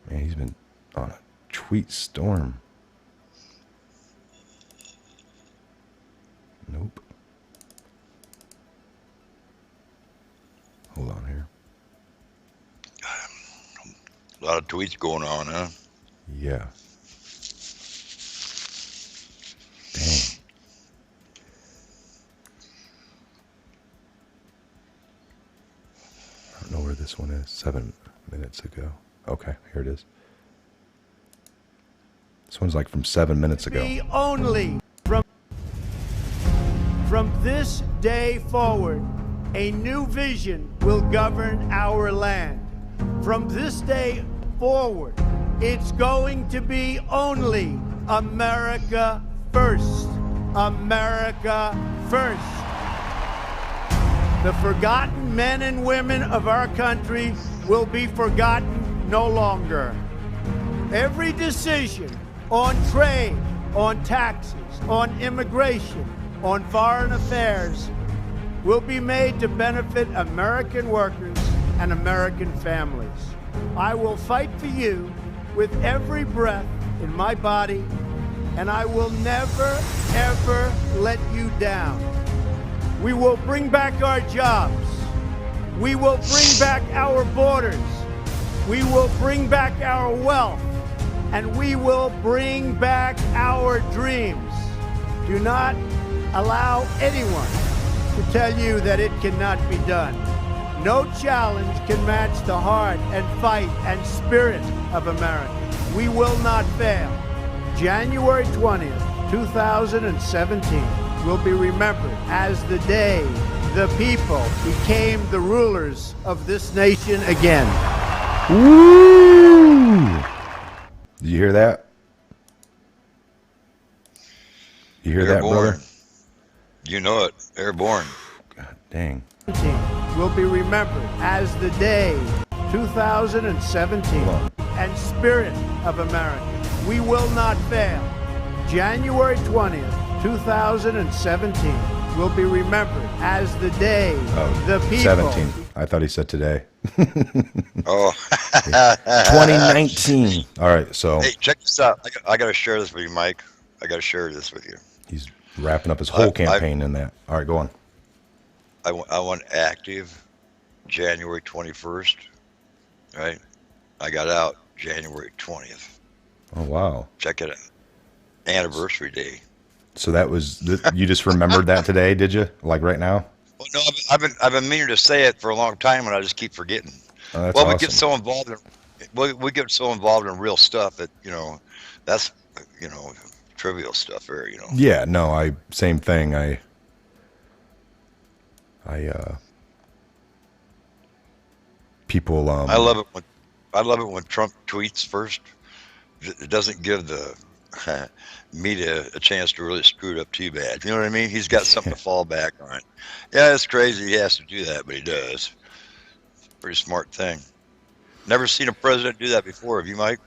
Man, he's been on a tweet storm. Nope. Hold on here. A lot of tweets going on, huh? Yeah. Dang. I don't know where this one is. 7 minutes ago. Okay, here it is. This one's like from 7 minutes ago. Be only from this day forward, a new vision will govern our land. From this day forward, it's going to be only America first. America first. The forgotten men and women of our country will be forgotten no longer. Every decision on trade, on taxes, on immigration, on foreign affairs will be made to benefit American workers and American families. I will fight for you with every breath in my body, and I will never, ever let you down. We will bring back our jobs. We will bring back our borders. We will bring back our wealth. and we will bring back our dreams. Do not allow anyone to tell you that it cannot be done. No challenge can match the heart and fight and spirit of America. We will not fail. January 20th, 2017 will be remembered as the day the people became the rulers of this nation again. Woo! Did you hear that? You hear that, brother? You know it. Airborne. God dang. Will be remembered as the day 2017 and spirit of America. We will not fail. January 20th, 2017 will be remembered as the day the people. 17. I thought he said today. Oh. 2019. All right, so. Hey, check this out. I got to share this with you, Mike. I got to share this with you. He's wrapping up his whole campaign in that. All right, go on. I went active January 21st, right? I got out January 20th. Oh, wow. Check it out. Anniversary day. So that was, you just remembered that today, did you? Like right now? Well, no, I've been meaning to say it for a long time, and I just keep forgetting. Oh, that's well, awesome. we get so involved in we get so involved in real stuff that that's trivial stuff there. Yeah, no, same thing. People. I love it when Trump tweets first. It doesn't give the media a chance to really screw it up too bad. You know what I mean? He's got something to fall back on. Yeah, it's crazy he has to do that, but he does. It's a pretty smart thing. Never seen a president do that before. Have you, Mike?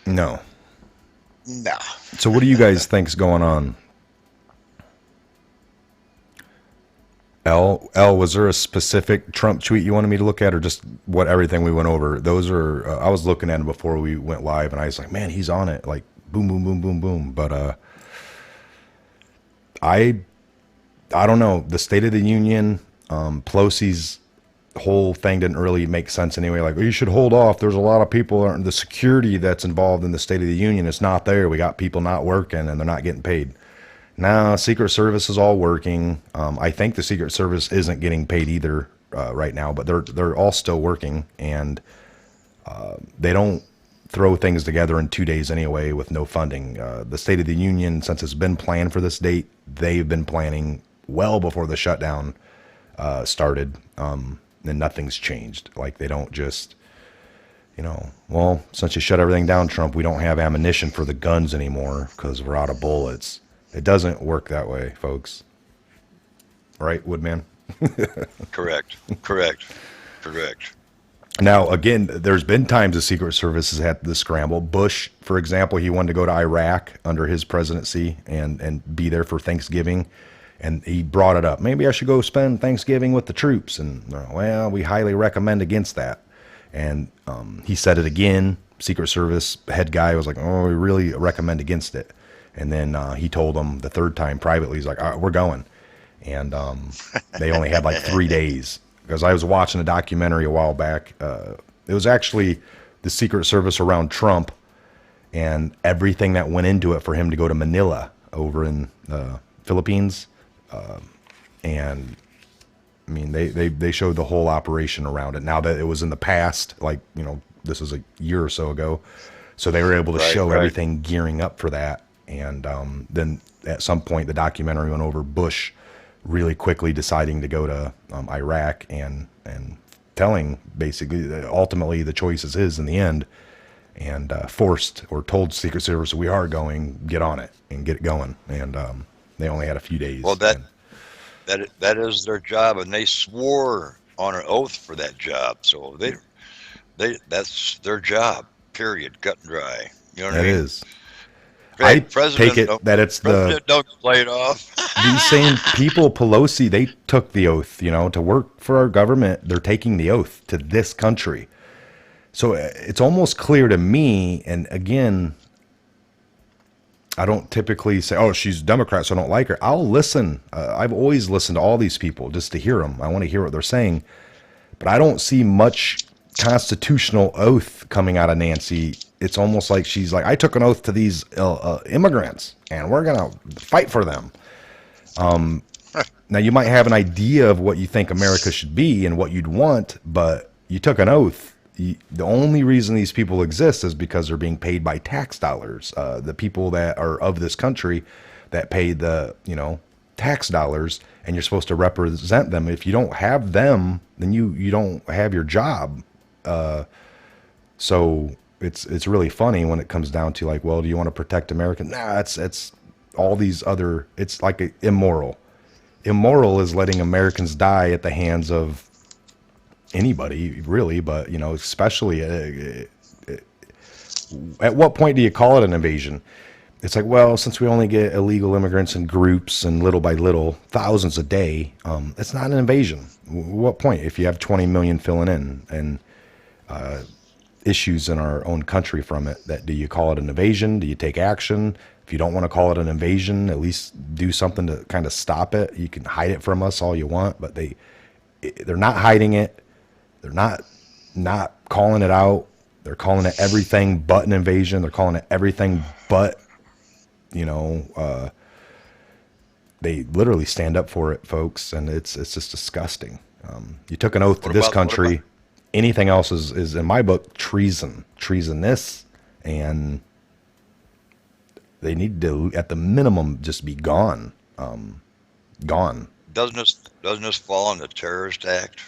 No. No. So what do you guys think's going on? L, was there a specific Trump tweet you wanted me to look at, or just what everything we went over? Those are, I was looking at him before we went live, and I was like, man, he's on it. Like, boom, boom, boom, boom, boom. But I don't know. The State of the Union, Pelosi's whole thing didn't really make sense anyway. Like, well, you should hold off. There's a lot of people, the security that's involved in the State of the Union is not there. We got people not working, and they're not getting paid. Now, Secret Service is all working. I think the Secret Service isn't getting paid either right now, but they're all still working, and they don't throw things together in 2 days anyway with no funding. The State of the Union, since it's been planned for this date, they've been planning well before the shutdown started, and nothing's changed. Like, they don't just, well, since you shut everything down, Trump, we don't have ammunition for the guns anymore because we're out of bullets. It doesn't work that way, folks. Right, Woodman? Correct. Now, again, there's been times the Secret Service has had to scramble. Bush, for example, he wanted to go to Iraq under his presidency and be there for Thanksgiving. And he brought it up. Maybe I should go spend Thanksgiving with the troops. And, well, we highly recommend against that. And he said it again. Secret Service head guy was like, oh, we really recommend against it. And then he told them the third time privately, he's like, all right, we're going. And they only had like 3 days. Because I was watching a documentary a while back. It was actually the Secret Service around Trump and everything that went into it for him to go to Manila over in the Philippines. And I mean, they showed the whole operation around it. Now that it was in the past, like, this was a year or so ago. So they were able to show everything gearing up for that. And then at some point, the documentary went over Bush really quickly deciding to go to Iraq and telling basically that ultimately the choice is his in the end, and forced or told Secret Service, we are going, get on it and get it going. And they only had a few days. Well, that is their job, and they swore on an oath for that job. So that's their job, period, cut and dry. You know what I mean? It is. I take it that it's don't play it off. These same people, Pelosi, they took the oath, to work for our government. They're taking the oath to this country. So it's almost clear to me, and again, I don't typically say, oh, she's a Democrat, so I don't like her. I'll listen. I've always listened to all these people just to hear them. I want to hear what they're saying. But I don't see much constitutional oath coming out of Nancy. It's almost like she's like, I took an oath to these immigrants, and we're gonna fight for them. Now you might have an idea of what you think America should be and what you'd want, but you took an oath. The only reason these people exist is because they're being paid by tax dollars. The people that are of this country that pay the, tax dollars, and you're supposed to represent them. If you don't have them, then you don't have your job. So it's really funny when it comes down to like, well, do you want to protect America? Nah, it's all these other, it's like immoral. Immoral is letting Americans die at the hands of anybody, really, but especially at what point do you call it an invasion? It's like, well, since we only get illegal immigrants in groups and little by little, thousands a day, it's not an invasion. What point? If you have 20 million filling in and issues in our own country from it, that do you call it an invasion? Do you take action? If you don't want to call it an invasion, at least do something to kind of stop it. You can hide it from us all you want, but they're not hiding it. They're not calling it out. They're calling it everything but an invasion. They're calling it everything but, they literally stand up for it, folks, and it's just disgusting. You took an oath to this country. Anything else is in my book treasonous, and they need to, at the minimum, just be gone. Gone. Doesn't this fall on the terrorist act?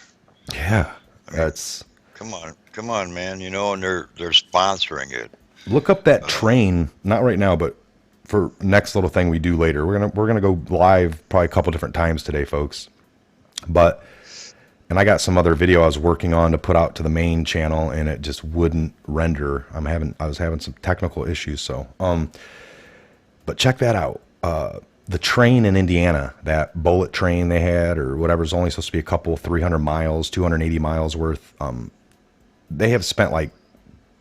Yeah, I mean, that's. Come on, man. And they're sponsoring it. Look up that train. Not right now, but for next little thing we do later. We're gonna go live probably a couple different times today, folks. And I got some other video I was working on to put out to the main channel, and it just wouldn't render. I was having some technical issues, so but check that out. The train in Indiana, that bullet train they had, or whatever, is only supposed to be a couple 300 miles, 280 miles worth. They have spent like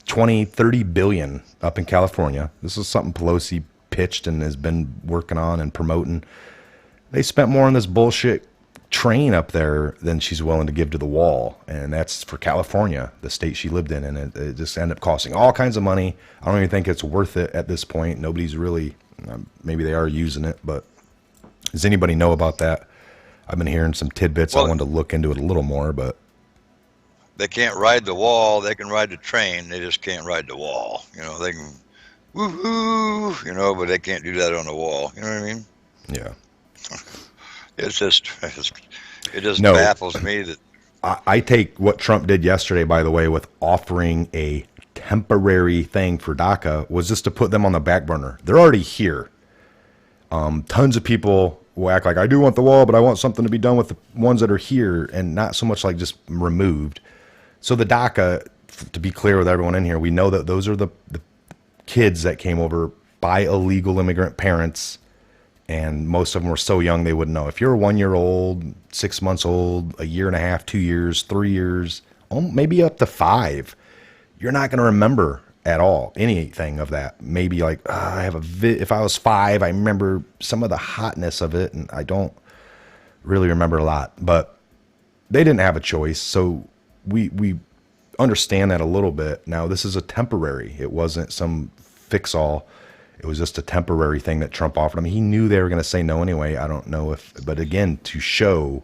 20-30 billion up in California. This is something Pelosi pitched and has been working on and promoting. They spent more on this bullshit train up there than she's willing to give to the wall, and that's for California, the state she lived in, and it just ended up costing all kinds of money. I don't even think it's worth it at this point. Nobody's really, maybe they are using it, but does anybody know about that? I've been hearing some tidbits. I wanted to look into it a little more, but they can't ride the wall. They can ride the train. They just can't ride the wall. They can woohoo, but they can't do that on the wall. You know what I mean? Yeah. It just baffles me that. I take what Trump did yesterday, by the way, with offering a temporary thing for DACA, was just to put them on the back burner. They're already here. Tons of people will act like, I do want the wall, but I want something to be done with the ones that are here, and not so much like just removed. So the DACA, to be clear with everyone in here, we know that those are the kids that came over by illegal immigrant parents, and most of them were so young they wouldn't know. If you're 1 year old, 6 months old, a year and a half, 2 years, 3 years, maybe up to 5, you're not going to remember at all anything of that. Maybe like if I was 5, I remember some of the hotness of it, and I don't really remember a lot. But they didn't have a choice, so we understand that a little bit. Now, this is a temporary. It wasn't some fix-all. It was just a temporary thing that Trump offered. I mean, he knew they were going to say no anyway. I don't know but again, to show,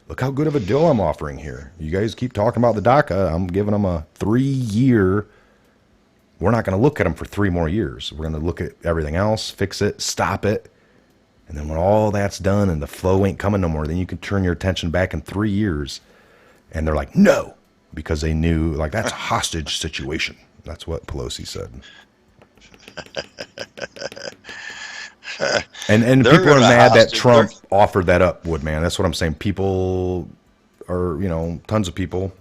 look how good of a deal I'm offering here. You guys keep talking about the DACA. I'm giving them a 3-year. We're not going to look at them for 3 more years. We're going to look at everything else, fix it, stop it. And then when all that's done and the flow ain't coming no more, then you can turn your attention back in 3 years. And they're like, no, because they knew, like, that's a hostage situation. That's what Pelosi said. And people are mad that Trump offered that up, Woodman. That's what I'm saying. People are, tons of people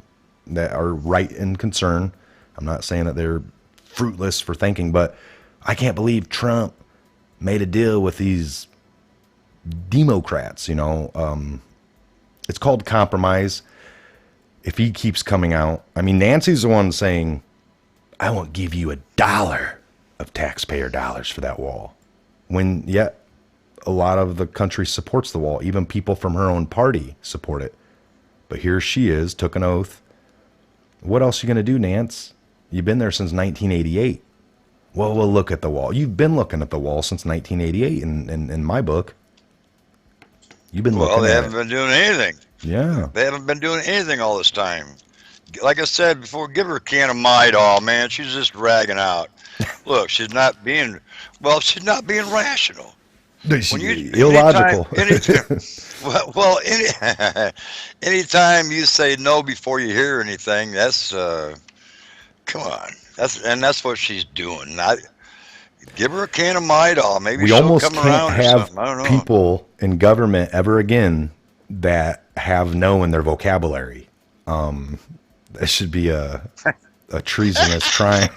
that are right in concern. I'm not saying that they're fruitless for thinking, but I can't believe Trump made a deal with these Democrats. It's called compromise. If he keeps coming out, I mean, Nancy's the one saying, I won't give you $1 of taxpayer dollars for that wall. When yet a lot of the country supports the wall. Even people from her own party support it. But here she is, took an oath, What else are you going to do, Nance? You've been there since 1988. Well, we'll look at the wall. You've been looking at the wall since 1988 in my book. You've been Well, looking they at haven't it. been doing anything. Yeah. They haven't been doing anything all this time. Like I said before, give her a can of Midol, man. She's just ragging out. Look, she's not being rational. When Illogical. anytime you say no before you hear anything, that's come on. That's what she's doing. Give her a can of Midol. Maybe We she'll almost come can't around or have something. I don't know. people in government ever again that have no in their vocabulary. That should be a treasonous crime.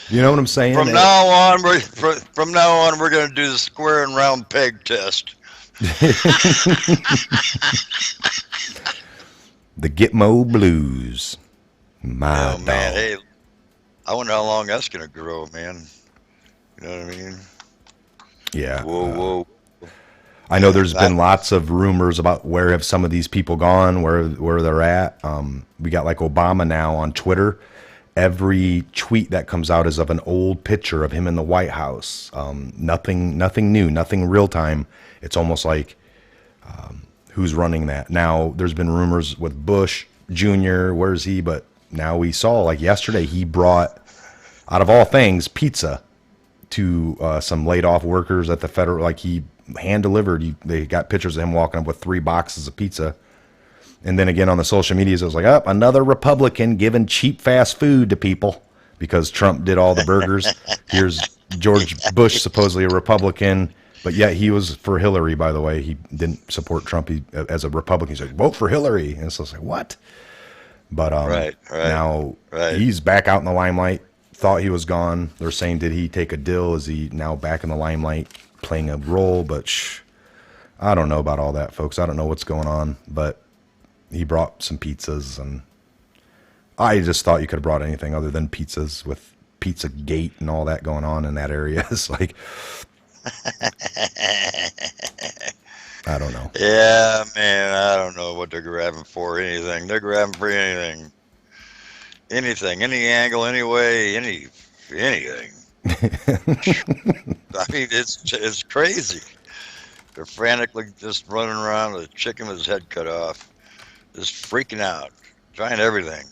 You know what I'm saying? From now on, we're going to do the square and round peg test. The Gitmo Blues. My Oh man, dog. hey, I wonder how long that's going to grow, man. You know what I mean? Yeah. Whoa. I know there's That- been lots of rumors about where have some of these people gone, where they're at. We got like Obama now on Twitter. Every tweet that comes out is of an old picture of him in the White House. Nothing new, nothing real time. It's almost like who's running that now. There's been rumors with Bush Jr. Where's he? But now we saw like yesterday he brought, out of all things, pizza to some laid off workers at the federal. Like he hand delivered. They got pictures of him walking up with 3 boxes of pizza. And then again on the social medias, it was like, oh, another Republican giving cheap fast food to people because Trump did all the burgers. Here's George Bush, supposedly a Republican, but yet he was for Hillary, by the way. He didn't support Trump as a Republican. He's like, vote for Hillary. And so it's like, what? But Right. now Right. he's back out in the limelight. Thought he was gone. They're saying, did he take a deal? Is he now back in the limelight playing a role? But I don't know about all that, folks. I don't know what's going on, but he brought some pizzas, and I just thought you could have brought anything other than pizzas with Pizzagate and all that going on in that area. It's like, I don't know. Yeah, man, I don't know what they're grabbing for. Anything. They're grabbing for anything. Anything. Any angle, any way, anything. I mean, it's crazy. They're frantically just running around with a chicken with his head cut off, just freaking out, trying everything.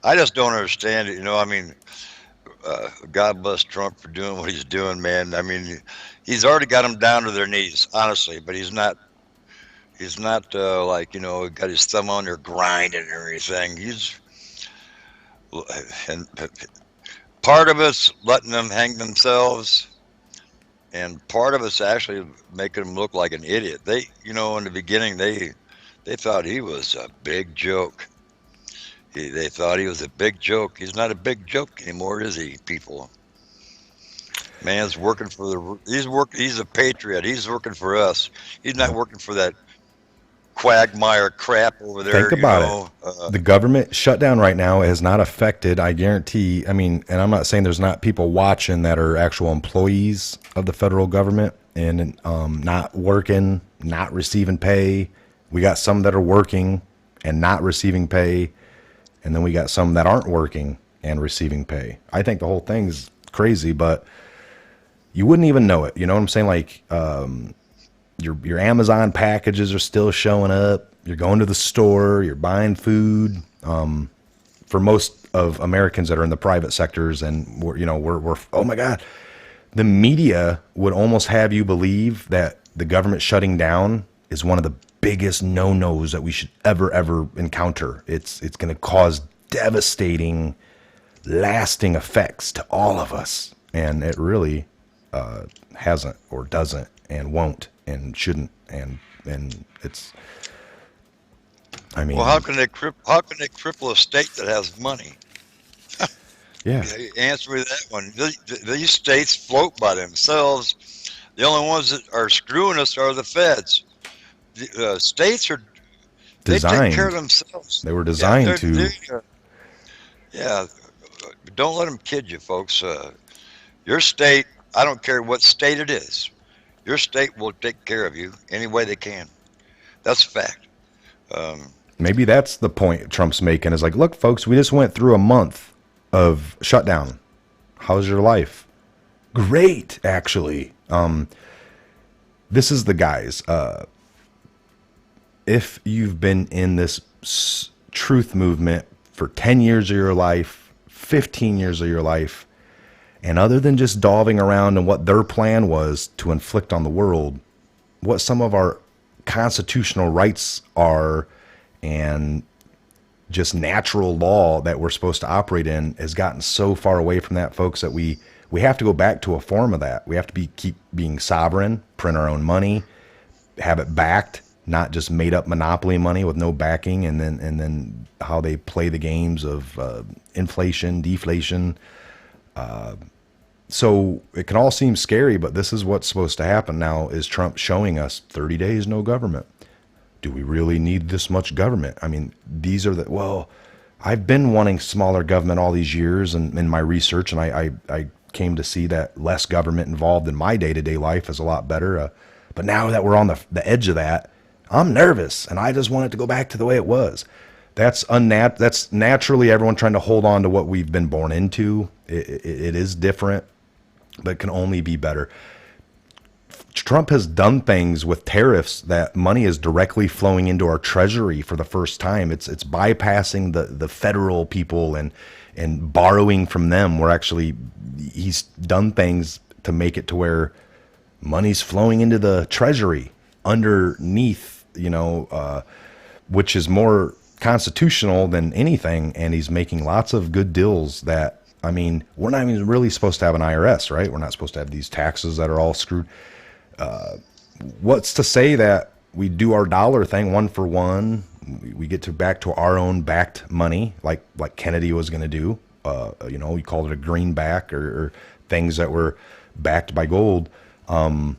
I just don't understand it. I mean, God bless Trump for doing what he's doing, man. I mean, he's already got them down to their knees, honestly, but he's not like, got his thumb on their grinding or anything. And part of it's letting them hang themselves, and part of it's actually making them look like an idiot. They, in the beginning, they thought he was a big joke. They thought he was a big joke. He's not a big joke anymore, is he, people? Man's working for he's a patriot. He's working for us. He's not working for that quagmire crap over there. Think about it. The government shutdown right now has not affected, I guarantee. I mean, and I'm not saying there's not people watching that are actual employees of the federal government and not working, not receiving pay. We got some that are working and not receiving pay. And then we got some that aren't working and receiving pay. I think the whole thing's crazy, but you wouldn't even know it. You know what I'm saying? Like, your Amazon packages are still showing up. You're going to the store. You're buying food. For most of Americans that are in the private sectors, and we're oh my God, the media would almost have you believe that the government shutting down is one of the biggest no-nos that we should ever encounter. It's going to cause devastating, lasting effects to all of us, and it really hasn't or doesn't and won't and shouldn't, and it's. I mean, Well, how can they cripple a state that has money? yeah, Answer me that one. These states float by themselves. The only ones that are screwing us are the feds. The states they take care of designed. themselves. They were designed to. Yeah, don't let them kid you, folks. Your state, I don't care what state it is, your state will take care of you any way they can. That's a fact. Maybe that's the point Trump's making is like, look, folks, we just went through a month of shutdown. How's your life? Great, actually. This is the guys. If you've been in this truth movement for 10 years of your life, 15 years of your life, and other than just dolving around and what their plan was to inflict on the world, what some of our constitutional rights are and just natural law that we're supposed to operate in has gotten so far away from that, folks, that we have to go back to a form of that. We have to keep being sovereign, print our own money, have it backed, not just made up monopoly money with no backing, and then how they play the games of inflation, deflation. So it can all seem scary, but this is what's supposed to happen now. Is Trump showing us 30 days no government? Do we really need this much government? I mean, these are I've been wanting smaller government all these years, and in my research, and I came to see that less government involved in my day-to-day life is a lot better. But now that we're on the edge of that, I'm nervous, and I just want it to go back to the way it was. That's naturally everyone trying to hold on to what we've been born into. It is different, but it can only be better. Trump has done things with tariffs that money is directly flowing into our treasury for the first time. It's bypassing the federal people and borrowing from them. He's done things to make it to where money's flowing into the treasury underneath, which is more constitutional than anything. And he's making lots of good deals that, I mean, we're not even really supposed to have an IRS, right? We're not supposed to have these taxes that are all screwed. What's to say that we do our dollar thing 1 for 1? We get back to our own backed money, like Kennedy was going to do. We called it a greenback or things that were backed by gold. That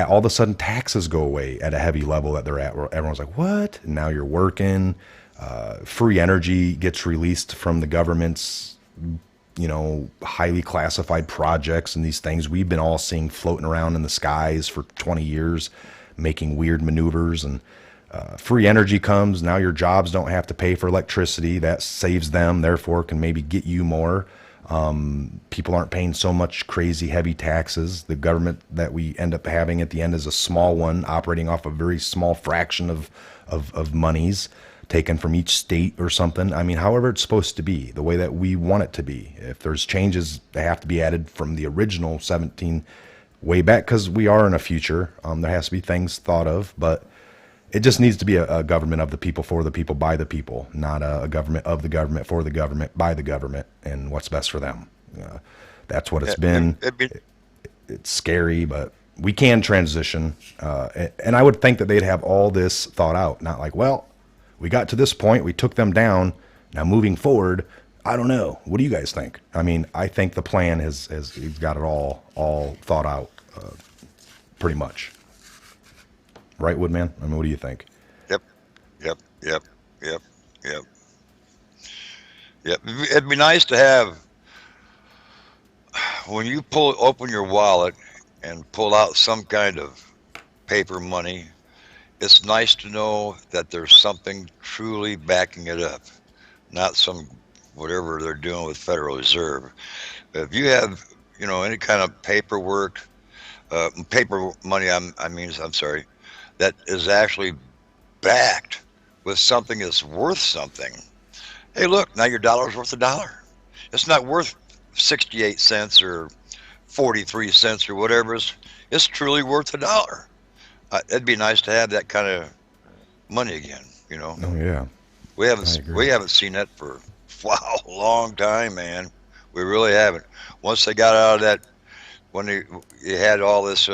all of a sudden taxes go away at a heavy level that they're at, where everyone's like, what? And now you're working. Free energy gets released from the government's highly classified projects and these things we've been all seeing floating around in the skies for 20 years, making weird maneuvers. And free energy comes. Now your jobs don't have to pay for electricity. That saves them, therefore can maybe get you more. People aren't paying so much crazy heavy taxes. The government that we end up having at the end is a small one, operating off a very small fraction of monies taken from each state or something. I mean, however it's supposed to be, the way that we want it to be. If there's changes, they have to be added from the original 17 way back, because we are in a future. There has to be things thought of, but it just needs to be a government of the people, for the people, by the people, not a government of the government, for the government, by the government, and what's best for them. That's what it's been. It's scary, but we can transition. And I would think that they'd have all this thought out, not like, well, we got to this point, we took them down. Now moving forward, I don't know. What do you guys think? I mean, I think the plan has he's got it all thought out, pretty much. Right, Woodman? I mean, what do you think? Yep. It'd be nice to have, when you open your wallet and pull out some kind of paper money, it's nice to know that there's something truly backing it up, not some whatever they're doing with Federal Reserve. If you have, any kind of paperwork, paper money, I'm sorry, that is actually backed with something that's worth something. Hey, look, now your dollar's worth $1. It's not worth 68 cents or 43 cents or whatever. It's truly worth $1. It'd be nice to have that kind of money again, Oh yeah. We haven't seen that for a long time, man. We really haven't. Once they got out of that, when they had all this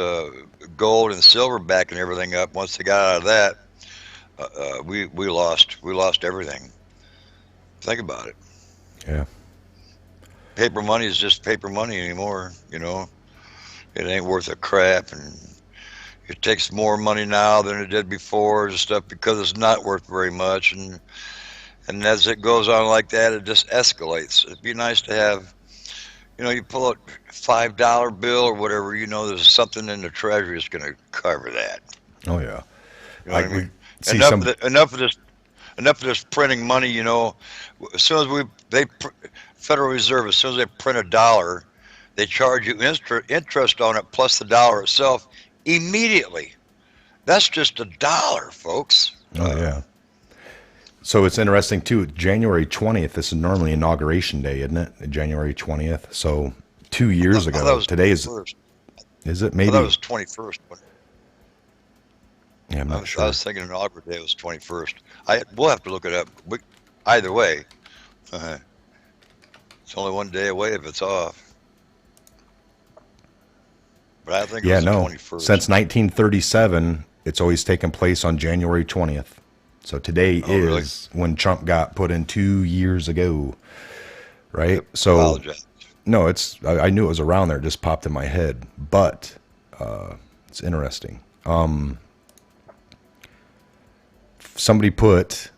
gold and silver backing everything up, once they got out of that, we lost everything. Think about it. Yeah. Paper money is just paper money anymore. It ain't worth a crap, and it takes more money now than it did before and stuff, because it's not worth very much. And as it goes on like that, it just escalates. It'd be nice to have, you pull out $5 bill or whatever, there's something in the treasury that's going to cover that. Oh yeah. You know what I mean? see some. Enough of this printing money. As soon as Federal Reserve, as soon as they print a dollar, they charge you interest on it plus the dollar itself immediately. That's just a dollar, folks. Oh yeah. So it's interesting too. January 20th. This is normally inauguration day, isn't it? January 20th. So 2 years I thought ago. it was Today is. 21st. Is it I maybe? thought it was 21st. Yeah, I'm I not was, sure. I was thinking inaugural day was 21st. We'll have to look it up. Either way, uh, it's only one day away if it's off. But I think it Yeah, was the no. 21st. Since 1937, it's always taken place on January 20th. So today Oh, really? is when Trump got put in 2 years ago, right? Yep. So Apologize. no, I knew it was around there. It just popped in my head, but it's interesting. Somebody put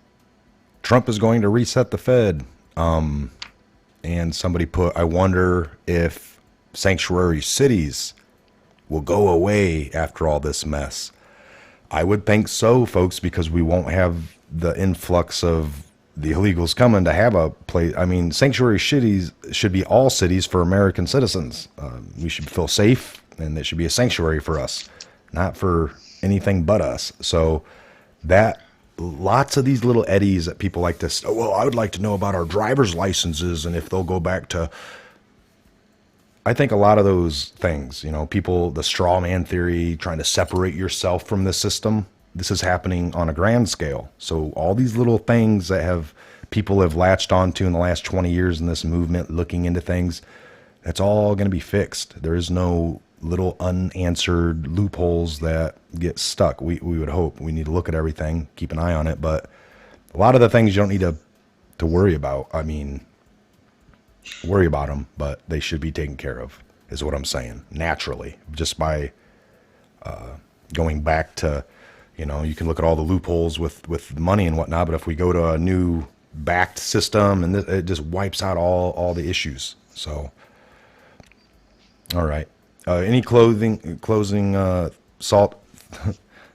Trump is going to reset the Fed, and somebody put I wonder if sanctuary cities will go away after all this mess. I would think so, folks, because we won't have the influx of the illegals coming to have a place. I mean, sanctuary cities should be all cities for American citizens. We should feel safe, and it should be a sanctuary for us, not for anything but us. So that lots of these little eddies that people like to, oh, well, I would like to know about our driver's licenses and if they'll go back to. I think a lot of those things, people, the straw man theory, trying to separate yourself from the system, this is happening on a grand scale. So all these little things that people have latched onto in the last 20 years in this movement, looking into things, that's all going to be fixed. There is no little unanswered loopholes that get stuck. We would hope. We need to look at everything, keep an eye on it. But a lot of the things you don't need to worry about. I mean, worry about them, but they should be taken care of, is what I'm saying, naturally, just by going back to, you can look at all the loopholes with money and whatnot, but if we go to a new backed system, and it just wipes out all the issues. So, all right. Any closing salt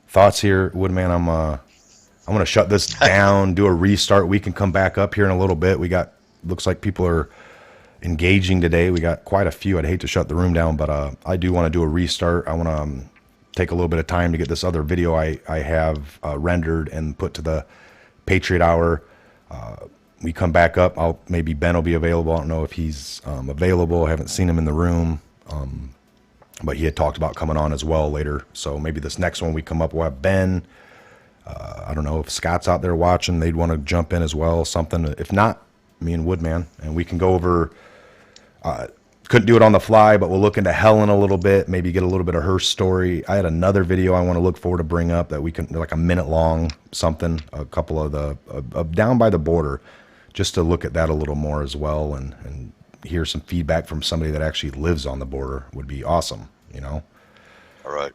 thoughts here, Woodman? I'm going to shut this down, do a restart. We can come back up here in a little bit. Looks like people are engaging today. We got quite a few. I'd hate to shut the room down, but I do want to do a restart. I want to take a little bit of time to get this other video I have rendered and put to the Patriot Hour. We come back up. Maybe Ben will be available. I don't know if he's available. I haven't seen him in the room, but he had talked about coming on as well later. So maybe this next one we come up, we'll have Ben. I don't know if Scott's out there watching. They'd want to jump in as well, something. If not, me and Woodman, and we can go over. Couldn't do it on the fly, but we'll look into Helen a little bit, maybe get a little bit of her story. I had another video I want to look forward to bring up that we can, like a minute long, something, a couple of the down by the border, just to look at that a little more as well, and hear some feedback from somebody that actually lives on the border would be awesome, All right.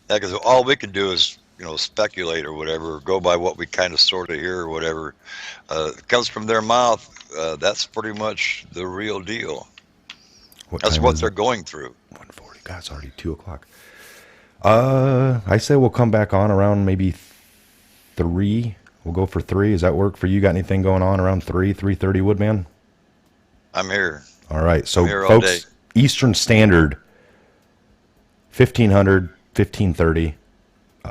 Yeah, because all we can do is, speculate or whatever, go by what we kind of sort of hear or whatever. It comes from their mouth. That's pretty much the real deal. That's what they're going through. 1:40. God, it's already 2:00. I say we'll come back on around maybe 3. We'll go for 3. Does that work for you? Got anything going on around 3:30, Woodman? I'm here. All right. So, I'm here all folks, day. Eastern Standard, 1500, 1530,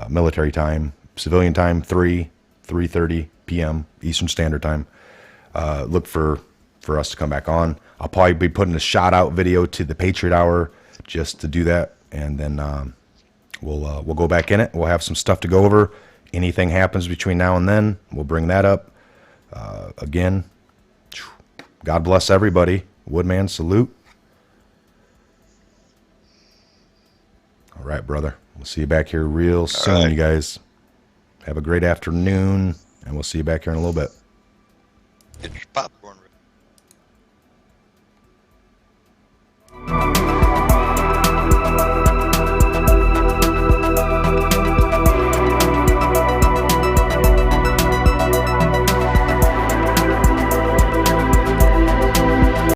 military time, civilian time, 3:30 p.m. Eastern Standard Time. Look for us to come back on. I'll probably be putting a shout out video to the Patriot Hour just to do that, and then we'll go back in it. We'll have some stuff to go over. Anything happens between now and then, we'll bring that up. Again, God bless everybody. Woodman, salute. All right, brother. We'll see you back here real soon, right. you guys. Have a great afternoon, and we'll see you back here in a little bit. Get your pop.